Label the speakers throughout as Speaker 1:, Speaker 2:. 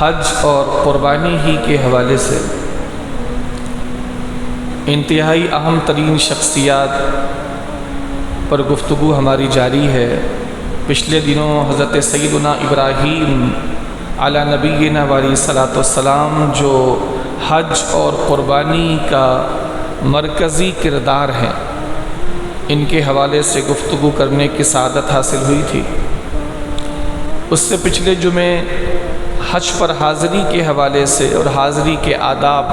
Speaker 1: حج اور قربانی ہی کے حوالے سے انتہائی اہم ترین شخصیات پر گفتگو ہماری جاری ہے۔ پچھلے دنوں حضرت سیدنا ابراہیم علی نبینا علیہ الصلوۃ والسلام جو حج اور قربانی کا مرکزی کردار ہیں، ان کے حوالے سے گفتگو کرنے کی سعادت حاصل ہوئی تھی۔ اس سے پچھلے جمعے حج پر حاضری کے حوالے سے اور حاضری کے آداب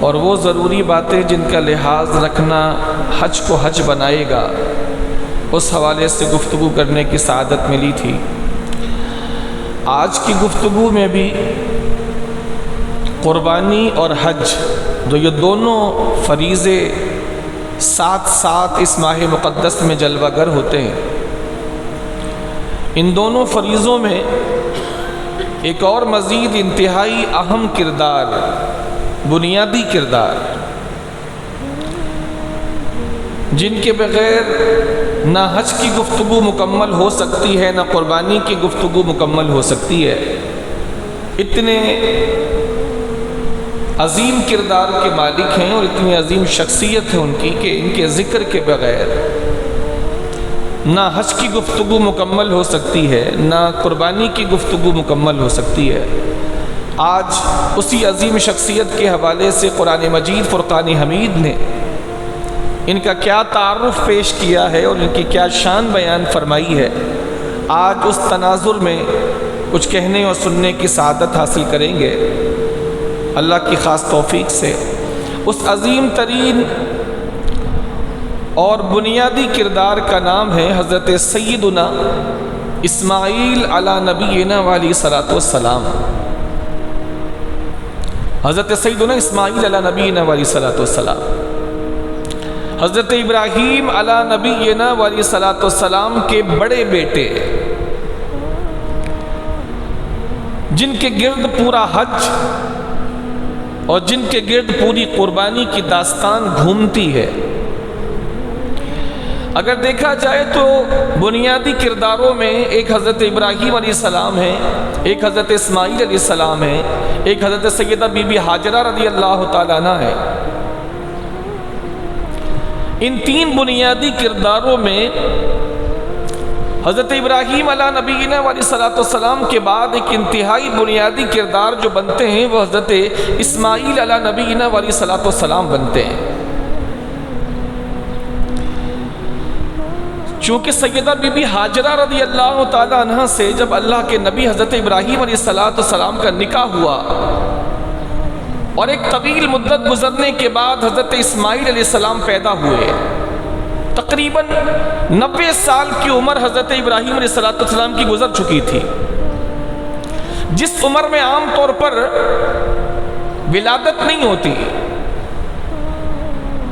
Speaker 1: اور وہ ضروری باتیں جن کا لحاظ رکھنا حج کو حج بنائے گا، اس حوالے سے گفتگو کرنے کی سعادت ملی تھی۔ آج کی گفتگو میں بھی قربانی اور حج جو یہ دونوں فریضے ساتھ ساتھ اس ماہ مقدس میں جلوہ گر ہوتے ہیں، ان دونوں فریضوں میں ایک اور مزید انتہائی اہم کردار، بنیادی کردار، جن کے بغیر نہ حج کی گفتگو مکمل ہو سکتی ہے، نہ قربانی کی گفتگو مکمل ہو سکتی ہے، اتنے عظیم کردار کے مالک ہیں اور اتنی عظیم شخصیت ہے ان کی کہ ان کے ذکر کے بغیر نہ حج کی گفتگو مکمل ہو سکتی ہے، نہ قربانی کی گفتگو مکمل ہو سکتی ہے۔ آج اسی عظیم شخصیت کے حوالے سے قرآن مجید فرقان حمید نے ان کا کیا تعارف پیش کیا ہے اور ان کی کیا شان بیان فرمائی ہے، آج اس تناظر میں کچھ کہنے اور سننے کی سعادت حاصل کریں گے اللہ کی خاص توفیق سے۔ اس عظیم ترین اور بنیادی کردار کا نام ہے حضرت سیدنا اسماعیل علی نبینا علیہ الصلوۃ والسلام۔ حضرت سیدنا اسماعیل علی نبینا علیہ الصلوۃ والسلام، حضرت ابراہیم علی نبینا علیہ الصلوۃ والسلام کے بڑے بیٹے، جن کے گرد پورا حج اور جن کے گرد پوری قربانی کی داستان گھومتی ہے۔ اگر دیکھا جائے تو بنیادی کرداروں میں ایک حضرت ابراہیم علیہ السلام ہے، ایک حضرت اسماعیل علیہ السلام ہے، ایک حضرت سیدہ بی بی ہاجرہ رضی اللہ تعالیٰ عنہ ہے۔ ان تین بنیادی کرداروں میں حضرت ابراہیم علیہ نبینا علیہ الصلوۃ والسلام کے بعد ایک انتہائی بنیادی کردار جو بنتے ہیں وہ حضرت اسماعیل علیہ نبینا علیہ الصلوۃ والسلام بنتے ہیں۔ چونکہ سیدہ بی بی ہاجرہ رضی اللہ تعالیٰ عنہ سے جب اللہ کے نبی حضرت ابراہیم علیہ الصلوۃ والسلام کا نکاح ہوا اور ایک طویل مدت گزرنے کے بعد حضرت اسماعیل علیہ السلام پیدا ہوئے، تقریباً 90 سال کی عمر حضرت ابراہیم علیہ الصلوۃ والسلام کی گزر چکی تھی، جس عمر میں عام طور پر ولادت نہیں ہوتی۔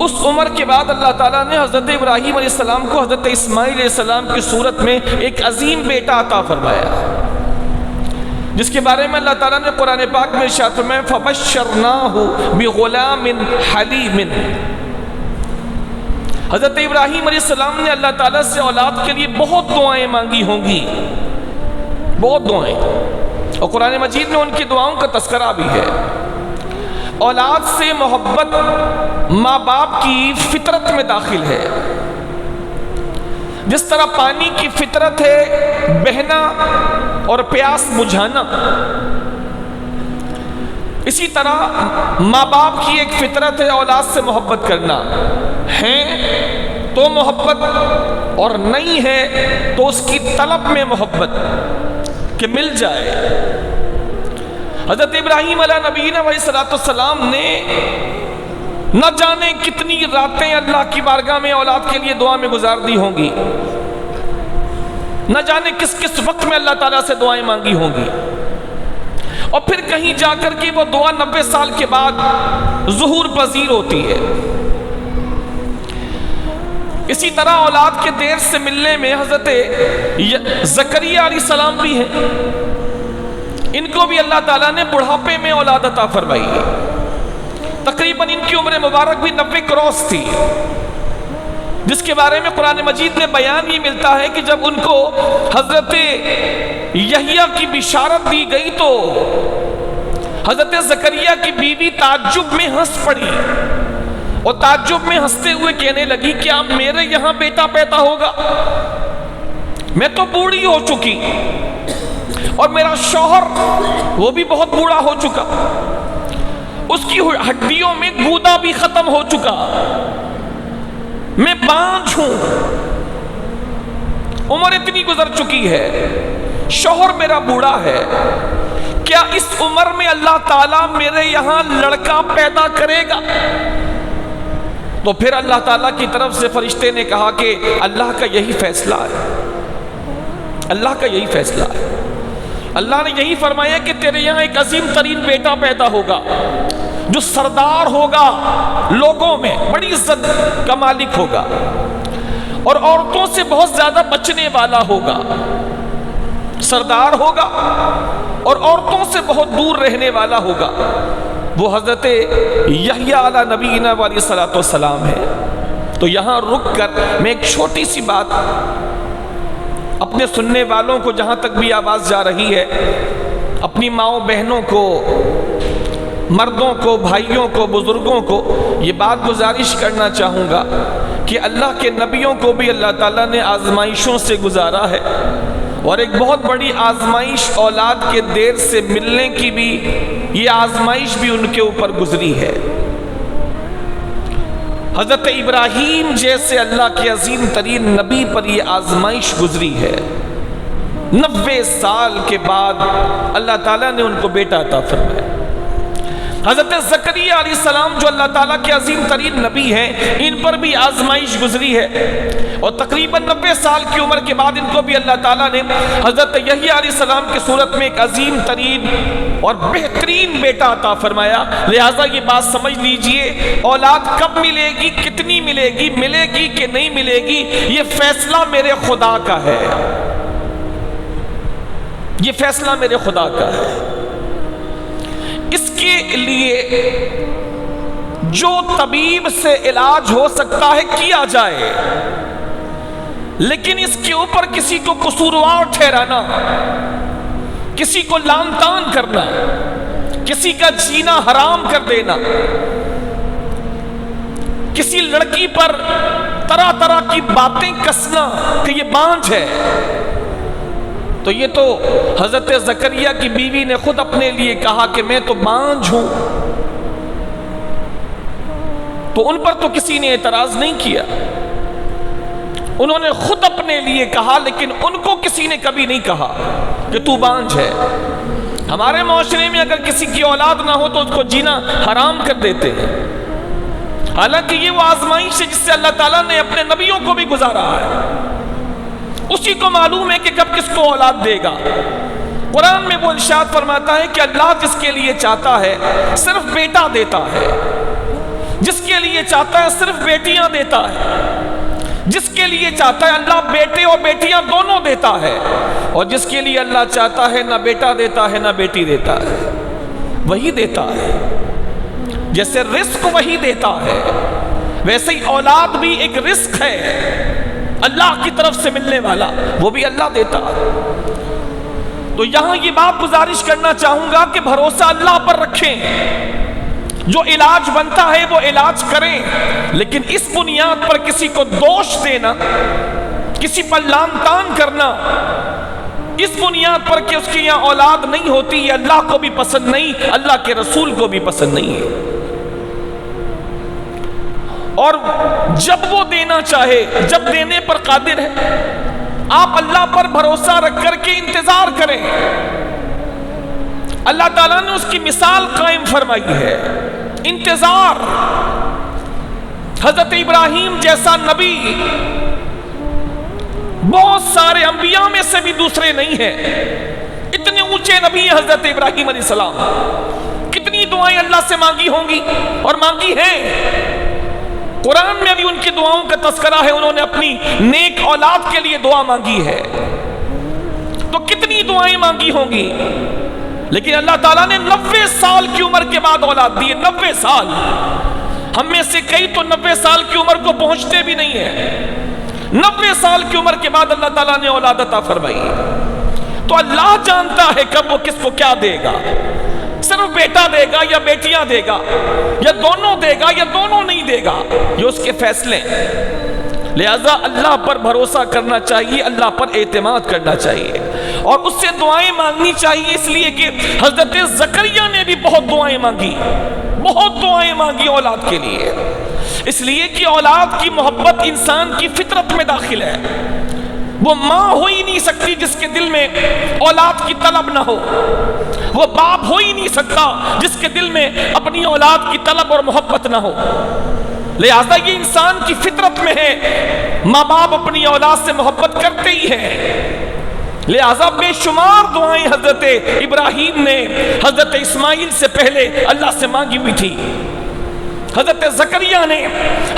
Speaker 1: اس عمر کے بعد اللہ تعالیٰ نے حضرت ابراہیم علیہ السلام کو حضرت اسماعیل علیہ السلام کی صورت میں ایک عظیم بیٹا عطا فرمایا، جس کے بارے میں اللہ تعالیٰ نے قرآن پاک میں ارشاد فرمایا فَبَشَّرْنَاهُ بِغُلَامٍ حَلِيمٍ۔ حضرت ابراہیم علیہ السلام نے اللہ تعالیٰ سے اولاد کے لیے بہت دعائیں مانگی ہوں گی، بہت دعائیں، اور قرآن مجید میں ان کی دعاؤں کا تذکرہ بھی ہے۔ اولاد سے محبت ماں باپ کی فطرت میں داخل ہے، جس طرح پانی کی فطرت ہے بہنا اور پیاس بجھانا، اسی طرح ماں باپ کی ایک فطرت ہے اولاد سے محبت کرنا، ہے تو محبت اور نہیں ہے تو اس کی طلب میں محبت کہ مل جائے۔ حضرت ابراہیم علیہ نبینا علیہ الصلوۃ والسلام نے نہ جانے کتنی راتیں اللہ کی بارگاہ میں اولاد کے لیے دعا میں گزار دی ہوں گی، نہ جانے کس کس وقت میں اللہ تعالیٰ سے دعائیں مانگی ہوں گی، اور پھر کہیں جا کر کے وہ دعا 90 سال کے بعد ظہور پذیر ہوتی ہے۔ اسی طرح اولاد کے دیر سے ملنے میں حضرت زکریا علیہ السلام بھی ہیں، ان کو بھی اللہ تعالیٰ نے بڑھاپے میں اولاد عطا فرمائی ہے، تقریباً ان کی عمر مبارک بھی 90 کروس تھی، جس کے بارے میں قرآن مجید میں بیان یہ ملتا ہے کہ جب ان کو حضرت یحییٰ کی بشارت دی گئی تو حضرت زکریا کی بیوی تعجب میں ہنس پڑی اور تعجب میں ہنستے ہوئے کہنے لگی کیا میرے یہاں بیٹا پیدا ہوگا؟ میں تو بوڑھی ہو چکی اور میرا شوہر وہ بھی بہت بوڑھا ہو چکا، اس کی ہڈیوں میں گودا بھی ختم ہو چکا، میں بانجھ ہوں، عمر اتنی گزر چکی ہے، شوہر میرا بوڑھا ہے، کیا اس عمر میں اللہ تعالیٰ میرے یہاں لڑکا پیدا کرے گا؟ تو پھر اللہ تعالیٰ کی طرف سے فرشتے نے کہا کہ اللہ کا یہی فیصلہ ہے، اللہ کا یہی فیصلہ ہے، اللہ نے یہی فرمایا کہ تیرے یہاں ایک عظیم ترین بیٹا پیدا ہوگا جو سردار ہوگا، لوگوں میں بڑی عزت کا مالک ہوگا اور عورتوں سے بہت زیادہ بچنے والا ہوگا، سردار ہوگا اور عورتوں سے بہت دور رہنے والا ہوگا، وہ حضرت یحییٰ علیہ نبینا علیہ الصلوۃ والسلام ہے۔ تو یہاں رک کر میں ایک چھوٹی سی بات اپنے سننے والوں کو، جہاں تک بھی آواز جا رہی ہے، اپنی ماؤں بہنوں کو، مردوں کو، بھائیوں کو، بزرگوں کو یہ بات گزارش کرنا چاہوں گا کہ اللہ کے نبیوں کو بھی اللہ تعالیٰ نے آزمائشوں سے گزارا ہے، اور ایک بہت بڑی آزمائش اولاد کے دیر سے ملنے کی بھی، یہ آزمائش بھی ان کے اوپر گزری ہے۔ حضرت ابراہیم جیسے اللہ کے عظیم ترین نبی پر یہ آزمائش گزری ہے، 90 سال کے بعد اللہ تعالیٰ نے ان کو بیٹا عطا فرمایا۔ حضرت زکریا علیہ السلام جو اللہ تعالیٰ کے عظیم ترین نبی ہیں، ان پر بھی آزمائش گزری ہے، اور تقریباً 90 سال کی عمر کے بعد ان کو بھی اللہ تعالیٰ نے حضرت یحییٰ علیہ السلام کی صورت میں ایک عظیم ترین اور بہترین بیٹا عطا فرمایا۔ لہٰذا یہ بات سمجھ لیجئے، اولاد کب ملے گی، کتنی ملے گی، ملے گی کہ نہیں ملے گی، یہ فیصلہ میرے خدا کا ہے، یہ فیصلہ میرے خدا کا ہے۔ اس کے لیے جو طبیب سے علاج ہو سکتا ہے کیا جائے، لیکن اس کے اوپر کسی کو قصوروار ٹھہرانا، کسی کو لعن طعن کرنا، کسی کا جینا حرام کر دینا، کسی لڑکی پر طرح طرح کی باتیں کسنا کہ یہ بانجھ ہے، تو یہ تو حضرت زکریا کی بیوی نے خود اپنے لیے کہا کہ میں تو بانجھ ہوں، تو ان پر تو کسی نے اعتراض نہیں کیا، انہوں نے خود اپنے لیے کہا، لیکن ان کو کسی نے کبھی نہیں کہا کہ تو بانجھ ہے۔ ہمارے معاشرے میں اگر کسی کی اولاد نہ ہو تو اس کو جینا حرام کر دیتے ہیں، حالانکہ یہ وہ آزمائش ہے جس سے اللہ تعالیٰ نے اپنے نبیوں کو بھی گزارا ہے، اسی کو معلوم ہے کہ کب کس کو اولاد دے گا۔ قرآن میں وہ ارشاد فرماتا ہے کہ اللہ جس کے لیے چاہتا ہے صرف بیٹا دیتا ہے، جس کے لیے چاہتا ہے صرف بیٹیاں دیتا ہے، جس کے لیے چاہتا ہے اللہ بیٹے اور بیٹیاں دونوں دیتا ہے، اور جس کے لیے اللہ چاہتا ہے نہ بیٹا دیتا ہے نہ بیٹی دیتا ہے، وہی دیتا ہے۔ جیسے رزق وہی دیتا ہے، ویسے ہی اولاد بھی ایک رزق ہے اللہ کی طرف سے ملنے والا، وہ بھی اللہ دیتا ہے۔ تو یہاں یہ بات گزارش کرنا چاہوں گا کہ بھروسہ اللہ پر رکھیں، جو علاج بنتا ہے وہ علاج کریں، لیکن اس بنیاد پر کسی کو دوش دینا، کسی پر لعن طعن کرنا، اس بنیاد پر کہ اس کی یہاں اولاد نہیں ہوتی، یہ اللہ کو بھی پسند نہیں، اللہ کے رسول کو بھی پسند نہیں ہے۔ اور جب وہ دینا چاہے، جب دینے پر قادر ہے، آپ اللہ پر بھروسہ رکھ کر کے انتظار کریں۔ اللہ تعالیٰ نے اس کی مثال قائم فرمائی ہے، انتظار۔ حضرت ابراہیم جیسا نبی بہت سارے انبیاء میں سے بھی دوسرے نہیں ہیں، اتنے اونچے نبی ہیں حضرت ابراہیم علیہ السلام، کتنی دعائیں اللہ سے مانگی ہوں گی اور مانگی ہیں۔ قرآن میں بھی ان کی دعاؤں کا تذکرہ ہے، انہوں نے اپنی نیک اولاد کے لیے دعا مانگی ہے، تو کتنی دعائیں مانگی ہوں گی، لیکن اللہ تعالیٰ نے 90 سال کی عمر کے بعد اولاد دی ہے، 90 سال۔ ہم میں سے کئی تو 90 سال کی عمر کو پہنچتے بھی نہیں ہیں. 90 سال کی عمر کے بعد اللہ تعالیٰ نے اولاد عطا فرمائی. تو اللہ جانتا ہے کب وہ کس کو کیا دے گا. صرف بیٹا دے گا یا بیٹیاں دے گا, یا دونوں دے گا یا دونوں نہیں دے گا, یہ اس کے فیصلے. لہذا اللہ پر بھروسہ کرنا چاہیے, اللہ پر اعتماد کرنا چاہیے, اور اس سے دعائیں مانگنی چاہیے. اس لیے کہ حضرت زکریا نے بھی بہت دعائیں مانگی, بہت دعائیں مانگی اولاد کے لیے. اس لیے کہ اولاد کی محبت انسان کی فطرت میں داخل ہے. وہ ماں ہو ہی نہیں سکتی جس کے دل میں اولاد کی طلب نہ ہو. وہ باپ ہو ہی نہیں سکتا جس کے دل میں اپنی اولاد کی طلب اور محبت نہ ہو. لہذا یہ انسان کی فطرت میں ہے, ماں باپ اپنی اولاد سے محبت کرتے ہی ہیں. لہذا بے شمار دعائیں حضرت ابراہیم نے حضرت اسماعیل سے پہلے اللہ سے مانگی ہوئی تھی. حضرت زکریا نے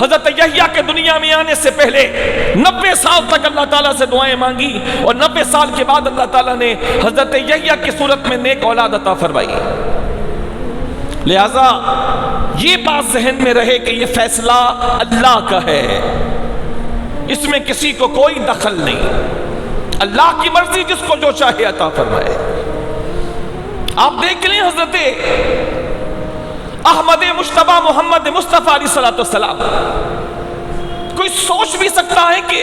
Speaker 1: حضرت یحییٰ کے دنیا میں آنے سے پہلے 90 سال تک اللہ تعالیٰ سے دعائیں مانگی, اور 90 سال کے بعد اللہ تعالیٰ نے حضرت یحییٰ کی صورت میں نیک اولاد عطا فرمائی. لہذا یہ بات ذہن میں رہے کہ یہ فیصلہ اللہ کا ہے, اس میں کسی کو کوئی دخل نہیں. اللہ کی مرضی جس کو جو چاہے عطا فرمائے. آپ دیکھ لیں حضرت احمد مجتبی محمد مصطفیٰ علیہ السلام, کوئی سوچ بھی سکتا ہے کہ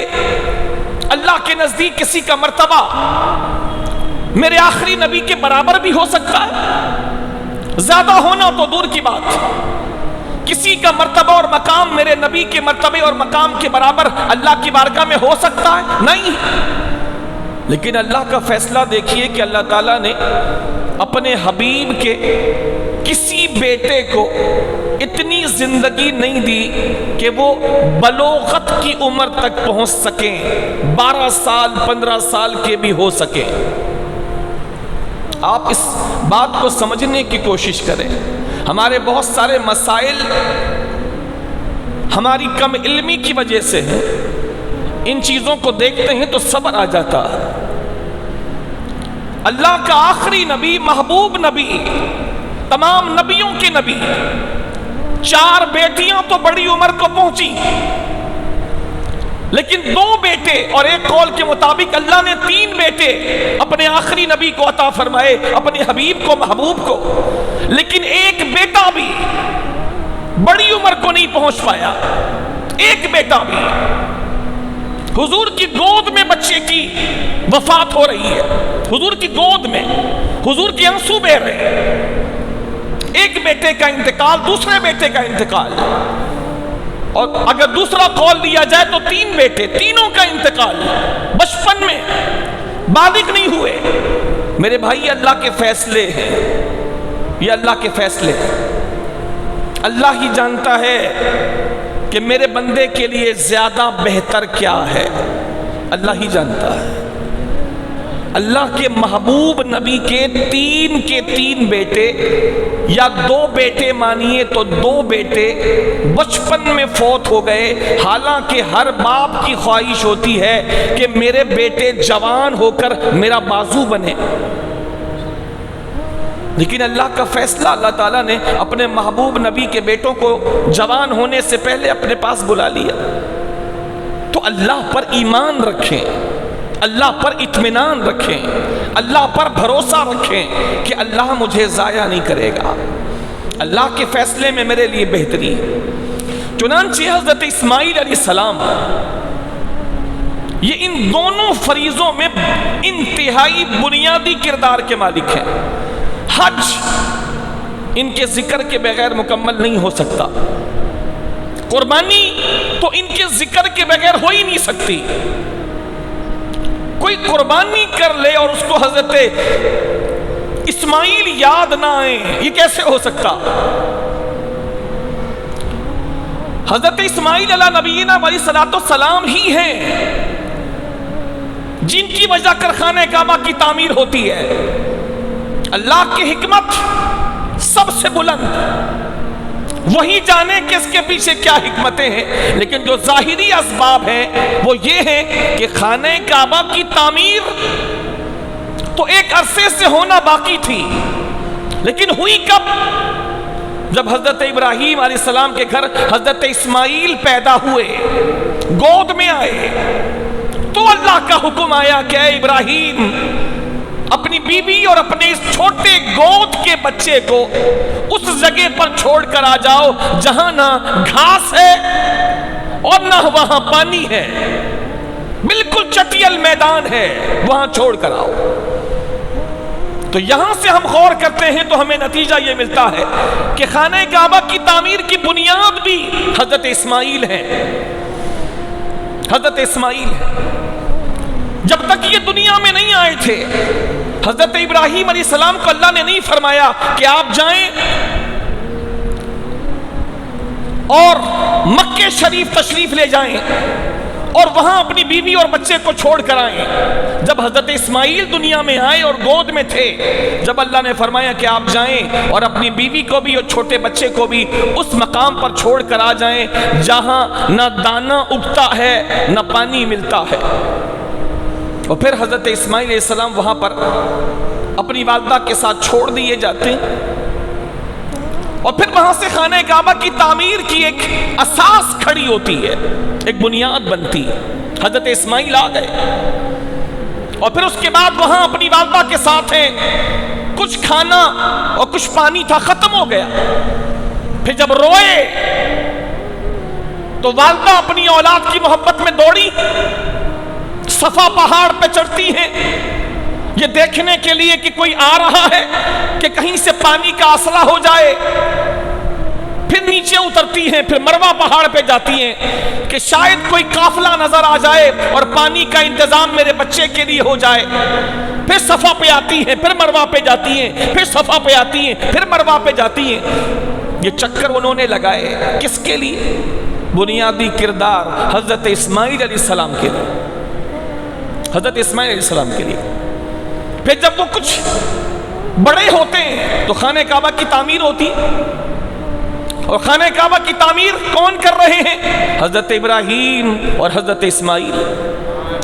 Speaker 1: اللہ کے نزدیک کسی کا مرتبہ میرے آخری نبی کے برابر بھی ہو سکتا ہے؟ زیادہ ہونا تو دور کی بات, کسی کا مرتبہ اور مقام میرے نبی کے مرتبے اور مقام کے برابر اللہ کی بارگاہ میں ہو سکتا ہے؟ نہیں. لیکن اللہ کا فیصلہ دیکھیے کہ اللہ تعالیٰ نے اپنے حبیب کے کسی بیٹے کو اتنی زندگی نہیں دی کہ وہ بلوغت کی عمر تک پہنچ سکیں, 12 سال 15 سال کے بھی ہو سکیں. آپ اس بات کو سمجھنے کی کوشش کریں. ہمارے بہت سارے مسائل ہماری کم علمی کی وجہ سے ہیں. ان چیزوں کو دیکھتے ہیں تو صبر آ جاتا ہے. اللہ کا آخری نبی, محبوب نبی, تمام نبیوں کے نبی, 4 بیٹیاں تو بڑی عمر کو پہنچی, لیکن 2 بیٹے, اور ایک قول کے مطابق اللہ نے 3 بیٹے اپنے آخری نبی کو عطا فرمائے, اپنے حبیب کو, محبوب کو. لیکن ایک بیٹا بھی بڑی عمر کو نہیں پہنچ پایا. ایک بیٹا بھی, حضور کی گود میں بچے کی وفات ہو رہی ہے, حضور کی گود میں حضور کے آنسو بہہ رہے ہیں. ایک بیٹے کا انتقال, دوسرے بیٹے کا انتقال, اور اگر دوسرا قول لیا جائے تو 3 بیٹے, تینوں کا انتقال بچپن میں, بالغ نہیں ہوئے. میرے بھائی یہ اللہ کے فیصلے ہیں, یہ اللہ کے فیصلے ہیں. اللہ ہی جانتا ہے کہ میرے بندے کے لیے زیادہ بہتر کیا ہے, اللہ ہی جانتا ہے. اللہ کے محبوب نبی کے 3 بیٹے, یا 2 بیٹے مانیے تو 2 بیٹے بچپن میں فوت ہو گئے. حالانکہ ہر باپ کی خواہش ہوتی ہے کہ میرے بیٹے جوان ہو کر میرا بازو بنے, لیکن اللہ کا فیصلہ, اللہ تعالیٰ نے اپنے محبوب نبی کے بیٹوں کو جوان ہونے سے پہلے اپنے پاس بلا لیا. تو اللہ پر ایمان رکھیں, اللہ پر اطمینان رکھیں, اللہ پر بھروسہ رکھیں کہ اللہ مجھے ضائع نہیں کرے گا, اللہ کے فیصلے میں میرے لیے بہتری. چنانچہ حضرت اسماعیل علیہ السلام یہ ان دونوں فریضوں میں انتہائی بنیادی کردار کے مالک ہیں. حج ان کے ذکر کے بغیر مکمل نہیں ہو سکتا, قربانی تو ان کے ذکر کے بغیر ہو ہی نہیں سکتی. کوئی قربانی کر لے اور اس کو حضرت اسماعیل یاد نہ آئے, یہ کیسے ہو سکتا؟ حضرت اسماعیل علیہ نبینا علیہ الصلوۃ والسلام ہی ہیں جن کی وجہ کر خانہ کعبہ کی تعمیر ہوتی ہے. اللہ کی حکمت سب سے بلند, وہی جانے کہ اس کے پیچھے کیا حکمتیں ہیں. لیکن جو ظاہری اسباب ہیں وہ یہ ہیں کہ خانہ کعبہ کی تعمیر تو ایک عرصے سے ہونا باقی تھی, لیکن ہوئی کب؟ جب حضرت ابراہیم علیہ السلام کے گھر حضرت اسماعیل پیدا ہوئے، گود میں آئے، تو اللہ کا حکم آیا کہ اے ابراہیم اپنی بیوی اور اپنے اس چھوٹے گود کے بچے کو اس جگہ پر چھوڑ کر آ جاؤ جہاں نہ گھاس ہے اور نہ وہاں پانی ہے، بالکل چٹیل میدان ہے، وہاں چھوڑ کر آؤ۔ تو یہاں سے ہم غور کرتے ہیں تو ہمیں نتیجہ یہ ملتا ہے کہ خانہ کعبہ کی تعمیر کی بنیاد بھی حضرت اسماعیل ہے، حضرت اسماعیل ہے۔ جب تک یہ دنیا میں نہیں آئے تھے، حضرت ابراہیم علیہ السلام کو اللہ نے نہیں فرمایا کہ آپ جائیں اور مکہ شریف تشریف لے جائیں اور وہاں اپنی بیوی اور بچے کو چھوڑ کر آئیں۔ جب حضرت اسماعیل دنیا میں آئے اور گود میں تھے، جب اللہ نے فرمایا کہ آپ جائیں اور اپنی بیوی کو بھی اور چھوٹے بچے کو بھی اس مقام پر چھوڑ کر آ جائیں جہاں نہ دانا اگتا ہے نہ پانی ملتا ہے۔ اور پھر حضرت اسماعیل علیہ السلام وہاں پر اپنی والدہ کے ساتھ چھوڑ دیے جاتے ہیں، اور پھر وہاں سے خانہ کعبہ کی تعمیر کی ایک اساس کھڑی ہوتی ہے، ایک بنیاد بنتی ہے۔ حضرت اسماعیل آ گئے اور پھر اس کے بعد وہاں اپنی والدہ کے ساتھ ہیں، کچھ کھانا اور کچھ پانی تھا، ختم ہو گیا۔ پھر جب روئے تو والدہ اپنی اولاد کی محبت میں دوڑی، صفا پہاڑ پہ چڑھتی ہیں یہ دیکھنے کے لیے کہ کوئی آ رہا ہے کہ کہیں سے پانی کا اصلہ ہو جائے، پھر نیچے اترتی ہیں، پھر مروہ پہاڑ پہ جاتی ہیں کہ شاید کوئی قافلہ نظر آ جائے اور پانی کا انتظام میرے بچے کے لیے ہو جائے، پھر صفا پہ آتی ہیں، پھر مروہ پہ جاتی ہیں، پھر صفا پہ آتی ہیں، پھر مروہ پہ جاتی ہیں۔ یہ چکر انہوں نے لگائے کس کے لیے؟ بنیادی کردار حضرت اسماعیل علیہ السلام کے لیے، حضرت اسماعیل علیہ السلام کے لیے۔ پھر جب وہ کچھ بڑے ہوتے ہیں تو خانہ کعبہ کی تعمیر ہوتی، اور خانہ کعبہ کی تعمیر کون کر رہے ہیں؟ حضرت ابراہیم اور حضرت اسماعیل،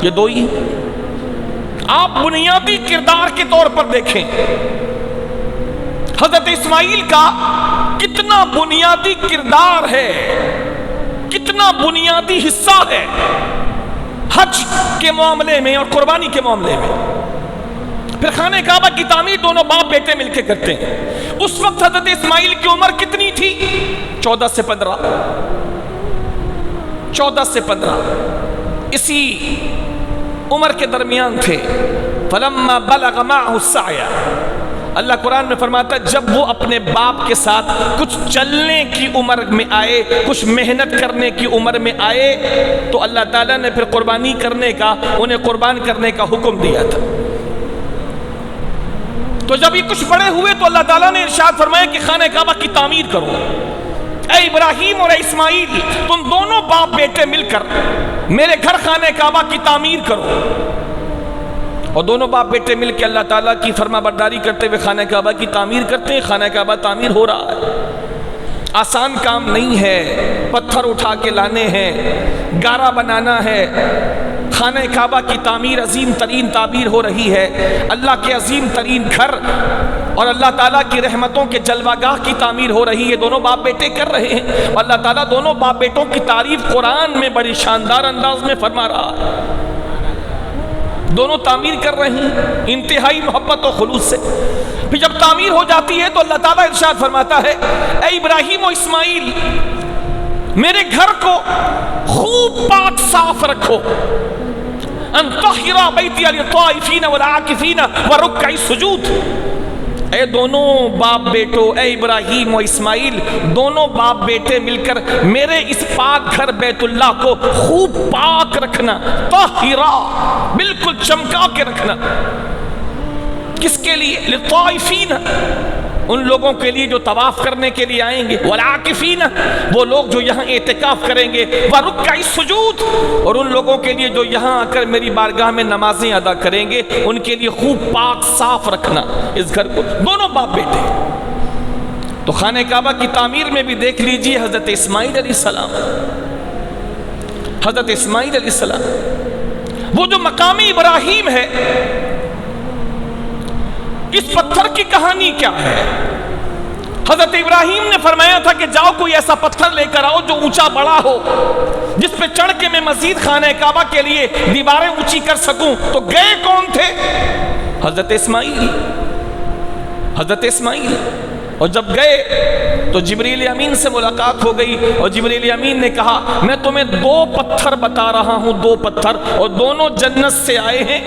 Speaker 1: یہ دو ہی۔ آپ بنیادی کردار کے طور پر دیکھیں حضرت اسماعیل کا کتنا بنیادی کردار ہے، کتنا بنیادی حصہ ہے حج کے معاملے میں اور قربانی کے معاملے میں۔ پھر خانہ کعبہ کی تعمیر دونوں باپ بیٹے مل کے کرتے ہیں۔ اس وقت حضرت اسماعیل کی عمر کتنی تھی؟ 14 سے 15، 14 سے 15 اسی عمر کے درمیان تھے۔ فلما بلغ معه السعي، اللہ قرآن میں فرماتا ہے جب وہ اپنے باپ کے ساتھ کچھ چلنے کی عمر میں آئے، کچھ محنت کرنے کی عمر میں آئے، تو اللہ تعالیٰ نے پھر قربانی کرنے کا، انہیں قربان کرنے کا حکم دیا تھا۔ تو جب یہ کچھ بڑے ہوئے تو اللہ تعالیٰ نے ارشاد فرمایا کہ خانہ کعبہ کی تعمیر کرو۔ اے ابراہیم اور اسماعیل، تم دونوں باپ بیٹے مل کر میرے گھر خانہ کعبہ کی تعمیر کرو۔ اور دونوں باپ بیٹے مل کے اللہ تعالیٰ کی فرما برداری کرتے ہوئے خانہ کعبہ کی تعمیر کرتے ہیں۔ خانہ کعبہ تعمیر ہو رہا ہے، آسان کام نہیں ہے، پتھر اٹھا کے لانے ہیں، گارا بنانا ہے۔ خانہ کعبہ کی تعمیر عظیم ترین تعبیر ہو رہی ہے، اللہ کے عظیم ترین گھر اور اللہ تعالیٰ کی رحمتوں کے جلوہ گاہ کی تعمیر ہو رہی ہے، دونوں باپ بیٹے کر رہے ہیں۔ اور اللہ تعالیٰ دونوں باپ بیٹوں کی تعریف قرآن میں بڑی شاندار انداز میں فرما رہا ہے۔ دونوں تعمیر کر رہے ہیں انتہائی محبت و خلوص سے۔ پھر جب تعمیر ہو جاتی ہے تو اللہ تعالیٰ ارشاد فرماتا ہے اے ابراہیم و اسماعیل، میرے گھر کو خوب پاک صاف رکھو، ان طہر بیتی للطائفین والعاکفین ورکع السجود۔ اے دونوں باپ بیٹو، اے ابراہیم و اسماعیل، دونوں باپ بیٹے مل کر میرے اس پاک گھر بیت اللہ کو خوب پاک رکھنا، طاہرہ، بالکل چمکا کے رکھنا۔ کس کے لیے؟ للطائفین، ان لوگوں کے لیے جو طواف کرنے کے لیے آئیں گے، والعاکفین، وہ لوگ جو یہاں اعتکاف کریں گے، ورکع السجود، اور ان لوگوں کے لیے جو یہاں آ کر میری بارگاہ میں نمازیں ادا کریں گے، ان کے لیے خوب پاک صاف رکھنا اس گھر کو۔ دونوں باپ بیٹے۔ تو خانہ کعبہ کی تعمیر میں بھی دیکھ لیجئے حضرت اسماعیل علیہ السلام، حضرت اسماعیل علیہ السلام، وہ جو مقام ابراہیم ہے، اس پتھر کی کہانی کیا ہے؟ حضرت ابراہیم نے فرمایا تھا کہ جاؤ کوئی ایسا پتھر لے کر آؤ جو اونچا بڑا ہو، جس پہ چڑھ کے میں مزید خانہ کعبہ کے لیے دیواریں اونچی کر سکوں۔ تو گئے کون تھے؟ حضرت اسماعیل۔ حضرت اسماعیل۔ اور جب گئے تو جبریل امین سے ملاقات ہو گئی، اور جبریل امین نے کہا میں تمہیں 2 پتھر بتا رہا ہوں، 2 پتھر، اور دونوں جنت سے آئے ہیں،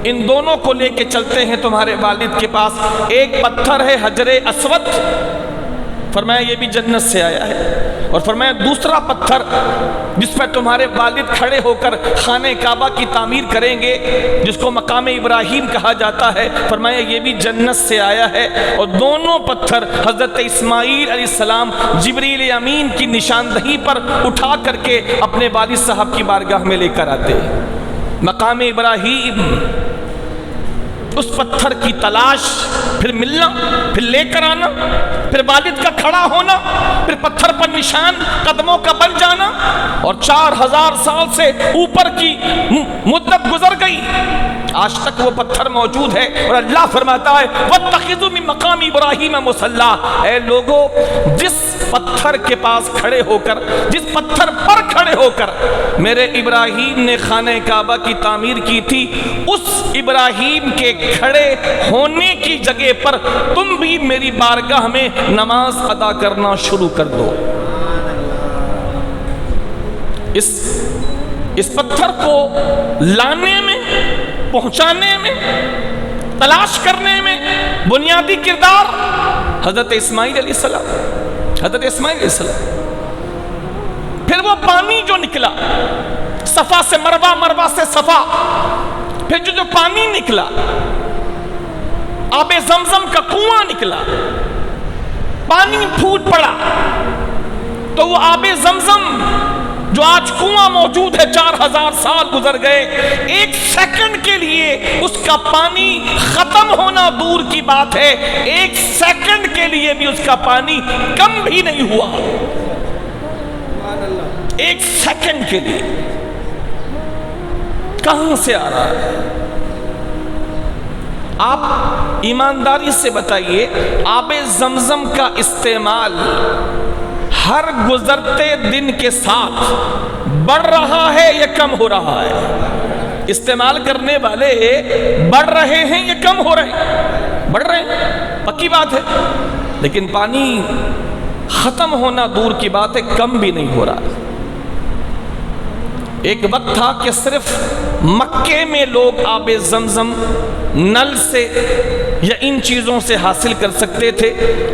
Speaker 1: ان دونوں کو لے کے چلتے ہیں تمہارے والد کے پاس۔ ایک پتھر ہے حجر اسود، فرمایا یہ بھی جنت سے آیا ہے، اور فرمایا دوسرا پتھر جس پر تمہارے والد کھڑے ہو کر خانہ کعبہ کی تعمیر کریں گے، جس کو مقام ابراہیم کہا جاتا ہے، فرمایا یہ بھی جنت سے آیا ہے۔ اور دونوں پتھر حضرت اسماعیل علیہ السلام جبریل امین کی نشاندہی پر اٹھا کر کے اپنے والد صاحب کی بارگاہ میں لے کر آتے۔ مقام ابراہیم، اس پتھر کی تلاش، پھر ملنا، پھر لے کر آنا، پھر والد کا کھڑا ہونا، پھر پتھر پر نشان قدموں کا بن جانا، اور 4000 سال سے اوپر کی مدت گزر گئی، آج تک وہ پتھر موجود ہے۔ اور اللہ فرماتا ہے وَاتَّخِذُوا مِن مَّقَامِ إِبْرَاهِيمَ مُصَلًّى، اے لوگو جس پتھر کے پاس کھڑے ہو کر، جس پتھر پر کھڑے ہو کر میرے ابراہیم نے خانہ کعبہ کی تعمیر کی تھی، اس ابراہیم کے کھڑے ہونے کی جگہ پر تم بھی میری بارگاہ میں نماز ادا کرنا شروع کر دو۔ اس پتھر کو لانے میں، پہنچانے میں، تلاش کرنے میں بنیادی کردار حضرت اسماعیل علیہ السلام، حضرت اسماعیل علیہ السلام۔ پھر وہ پانی جو نکلا صفا سے مروہ، مروہ سے صفا، پھر جو پانی نکلا، آب زمزم کا کنواں نکلا، پانی پھوٹ پڑا، تو وہ آب زمزم جو آج کنواں موجود ہے، 4000 سال گزر گئے، 1 سیکنڈ کے لیے اس کا پانی ختم ہونا دور کی بات ہے، 1 سیکنڈ کے لیے بھی اس کا پانی کم بھی نہیں ہوا۔ 1 سیکنڈ کے لیے کہاں سے آ رہا ہے؟ آپ ایمانداری سے بتائیے، آب زمزم کا استعمال ہر گزرتے دن کے ساتھ بڑھ رہا ہے یا کم ہو رہا ہے؟ استعمال کرنے والے بڑھ رہے ہیں یا کم ہو رہے ہیں؟ بڑھ رہے ہیں، پکی بات ہے، لیکن پانی ختم ہونا دور کی بات ہے، کم بھی نہیں ہو رہا۔ ایک وقت تھا کہ صرف مکے میں لوگ آب زمزم نل سے یا ان چیزوں سے حاصل کر سکتے تھے،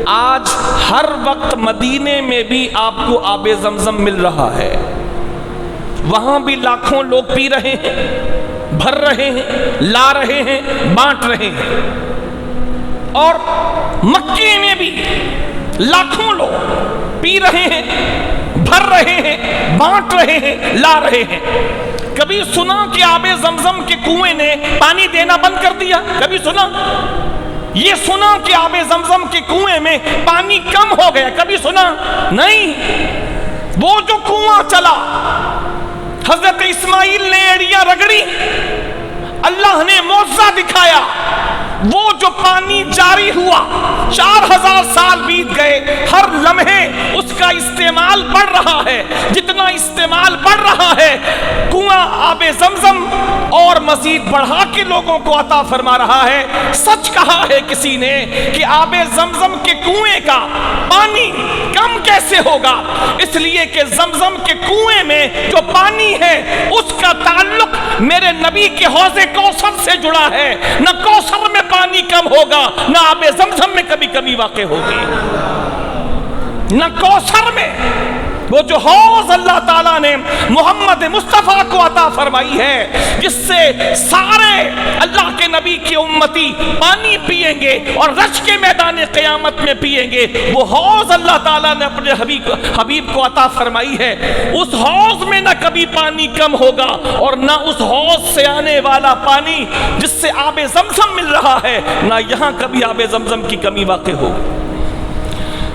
Speaker 1: آج ہر وقت مدینے میں بھی آپ کو آب زمزم مل رہا ہے، وہاں بھی لاکھوں لوگ پی رہے ہیں، بھر رہے ہیں، لا رہے ہیں، بانٹ رہے ہیں، اور مکے میں بھی لاکھوں لوگ پی رہے ہیں، بھر رہے ہیں، بانٹ رہے ہیں، لا رہے ہیں۔ کبھی سنا کہ آب زمزم کے کنویں نے پانی دینا بند کر دیا؟ کبھی سنا؟ یہ سنا کہ آب زمزم کے کنویں میں پانی کم ہو گیا؟ کبھی سنا؟ نہیں۔ وہ جو کنواں چلا، حضرت اسماعیل نے ایڑیاں رگڑی، اللہ نے معجزہ دکھایا، وہ جو پانی جاری ہوا، 4000 سال بیت گئے، ہر لمحے اس کا استعمال بڑھ رہا ہے، جتنا استعمال بڑھ رہا ہے کنواں آب زمزم اور مزید بڑھا کے لوگوں کو عطا فرما رہا ہے۔ سچ کہا ہے کسی نے کہ آب زمزم کے کنویں کا پانی کم کیسے ہوگا؟ اس لیے کہ زمزم کے کنویں میں جو پانی ہے اس کا تعلق میرے نبی کے حوض کوثر سے جڑا ہے، نہ کوثر میں پانی کم ہوگا، نہ آب زمزم میں کبھی کبھی واقع ہوگی، نہ کوثر میں۔ وہ جو حوض اللہ تعالیٰ نے محمد مصطفیٰ کو عطا فرمائی ہے، جس سے سارے اللہ کے نبی کی امتی پانی پئیں گے اور رش کے میدان قیامت میں پئیں گے، وہ حوض اللہ تعالیٰ نے اپنے حبیب کو عطا فرمائی ہے۔ اس حوض میں نہ کبھی پانی کم ہوگا، اور نہ اس حوض سے آنے والا پانی جس سے آب زمزم مل رہا ہے، نہ یہاں کبھی آب زمزم کی کمی واقع ہوگی۔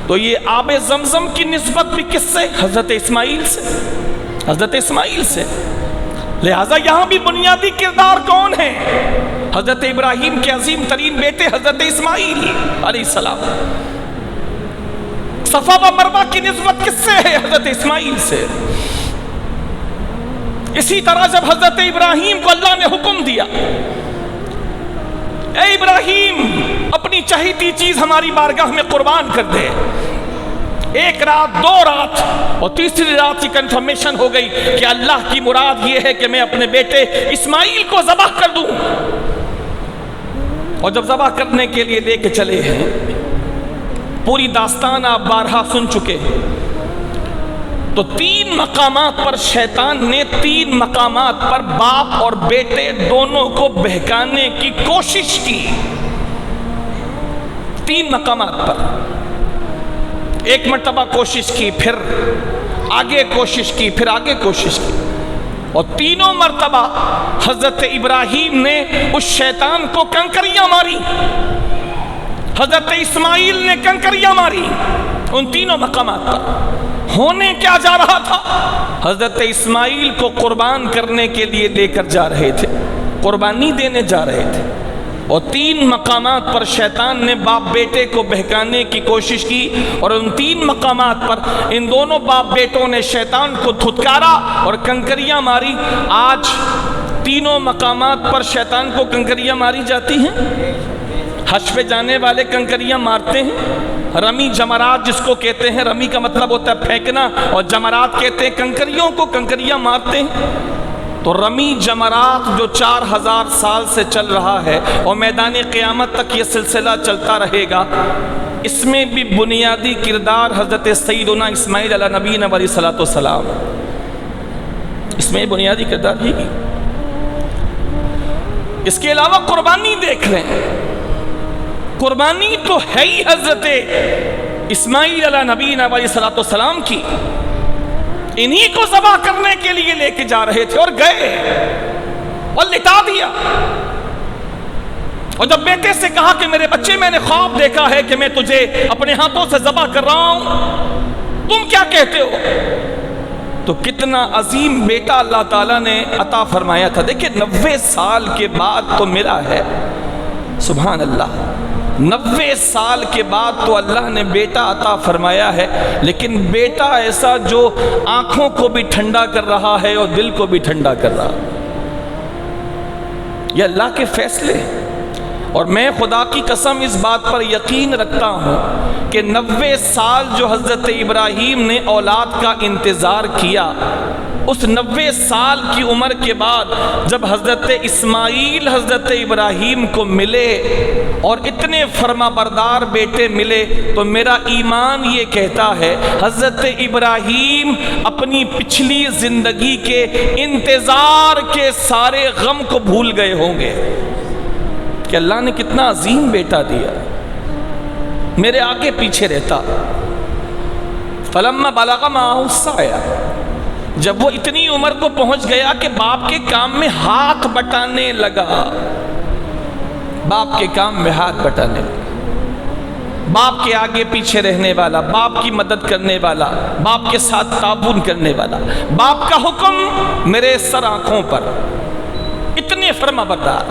Speaker 1: تو یہ آب زمزم کی نسبت بھی کس سے؟ حضرت اسماعیل سے، حضرت اسماعیل سے۔ لہٰذا یہاں بھی بنیادی کردار کون ہے؟ حضرت ابراہیم کے عظیم ترین بیٹے حضرت اسماعیل علیہ السلام۔ صفا و مروہ کی نسبت کس سے ہے؟ حضرت اسماعیل سے۔ اسی طرح جب حضرت ابراہیم کو اللہ نے حکم دیا، اے ابراہیم اپنی چاہیتی چیز ہماری بارگاہ میں قربان کر دے، ایک رات، دو رات اور تیسری رات کی کنفرمیشن ہو گئی کہ اللہ کی مراد یہ ہے کہ میں اپنے بیٹے اسماعیل کو ذبح کر دوں۔ اور جب ذبح کرنے کے لیے لے کے چلے ہیں، پوری داستان آپ بارہا سن چکے ہیں، تو 3 مقامات پر شیطان نے 3 مقامات پر باپ اور بیٹے دونوں کو بہکانے کی کوشش کی۔ 3 مقامات پر ایک مرتبہ کوشش کی، پھر آگے کوشش کی، پھر آگے کوشش کی، اور تینوں مرتبہ حضرت ابراہیم نے اس شیطان کو کنکریاں ماری، حضرت اسماعیل نے کنکریاں ماری۔ ان تینوں مقامات پر ہونے کیا جا رہا تھا؟ حضرت اسماعیل کو قربان کرنے کے لیے لے کر جا رہے تھے، قربانی دینے جا رہے تھے، اور 3 مقامات پر شیطان نے باپ بیٹے کو بہکانے کی کوشش کی، اور ان 3 مقامات پر ان دونوں باپ بیٹوں نے شیطان کو دھتکارا اور کنکریاں ماری۔ آج تینوں مقامات پر شیطان کو کنکریاں ماری جاتی ہیں۔ حج پہ جانے والے کنکریاں مارتے ہیں، رمی جمرات جس کو کہتے ہیں، رمی کا مطلب ہوتا ہے پھینکنا، اور جمرات کہتے ہیں کنکریوں کو، کنکریاں مارتے ہیں۔ تو رمی جمرات جو 4000 سال سے چل رہا ہے اور میدان قیامت تک یہ سلسلہ چلتا رہے گا، اس میں بھی بنیادی کردار حضرت سیدنا اسماعیل علیہ نبینا علیہ الصلوۃ والسلام، اس میں بنیادی کردار ہی کی۔ اس کے علاوہ قربانی دیکھ لیں، قربانی تو ہے ہی حضرت اسماعیل علیہ نبینا علیہ الصلوۃ والسلام کی، انہی کو ذبح کرنے کے لیے لے کے جا رہے تھے اور گئے اور لٹا دیا۔ اور جب بیٹے سے کہا کہ میرے بچے میں نے خواب دیکھا ہے کہ میں تجھے اپنے ہاتھوں سے ذبح کر رہا ہوں، تم کیا کہتے ہو؟ تو کتنا عظیم بیٹا اللہ تعالیٰ نے عطا فرمایا تھا۔ دیکھیں 90 سال کے بعد تو ملا ہے، سبحان اللہ، 90 سال کے بعد تو اللہ نے بیٹا عطا فرمایا ہے، لیکن بیٹا ایسا جو آنکھوں کو بھی ٹھنڈا کر رہا ہے اور دل کو بھی ٹھنڈا کر رہا ہے۔ یہ اللہ کے فیصلے، اور میں خدا کی قسم اس بات پر یقین رکھتا ہوں کہ 90 سال جو حضرت ابراہیم نے اولاد کا انتظار کیا، اس 90 سال کی عمر کے بعد جب حضرت اسماعیل حضرت ابراہیم کو ملے اور اتنے فرما بردار بیٹے ملے، تو میرا ایمان یہ کہتا ہے حضرت ابراہیم اپنی پچھلی زندگی کے انتظار کے سارے غم کو بھول گئے ہوں گے کہ اللہ نے کتنا عظیم بیٹا دیا، میرے آگے پیچھے رہتا۔ فلما بلغ معہ السعی، جب وہ اتنی عمر کو پہنچ گیا کہ باپ کے کام میں ہاتھ بٹانے لگا، باپ کے کام میں ہاتھ بٹانے لگا، باپ کے آگے پیچھے رہنے والا، باپ کی مدد کرنے والا، باپ کے ساتھ تعاون کرنے والا، باپ کا حکم میرے سر آنکھوں پر، اتنے فرما بردار۔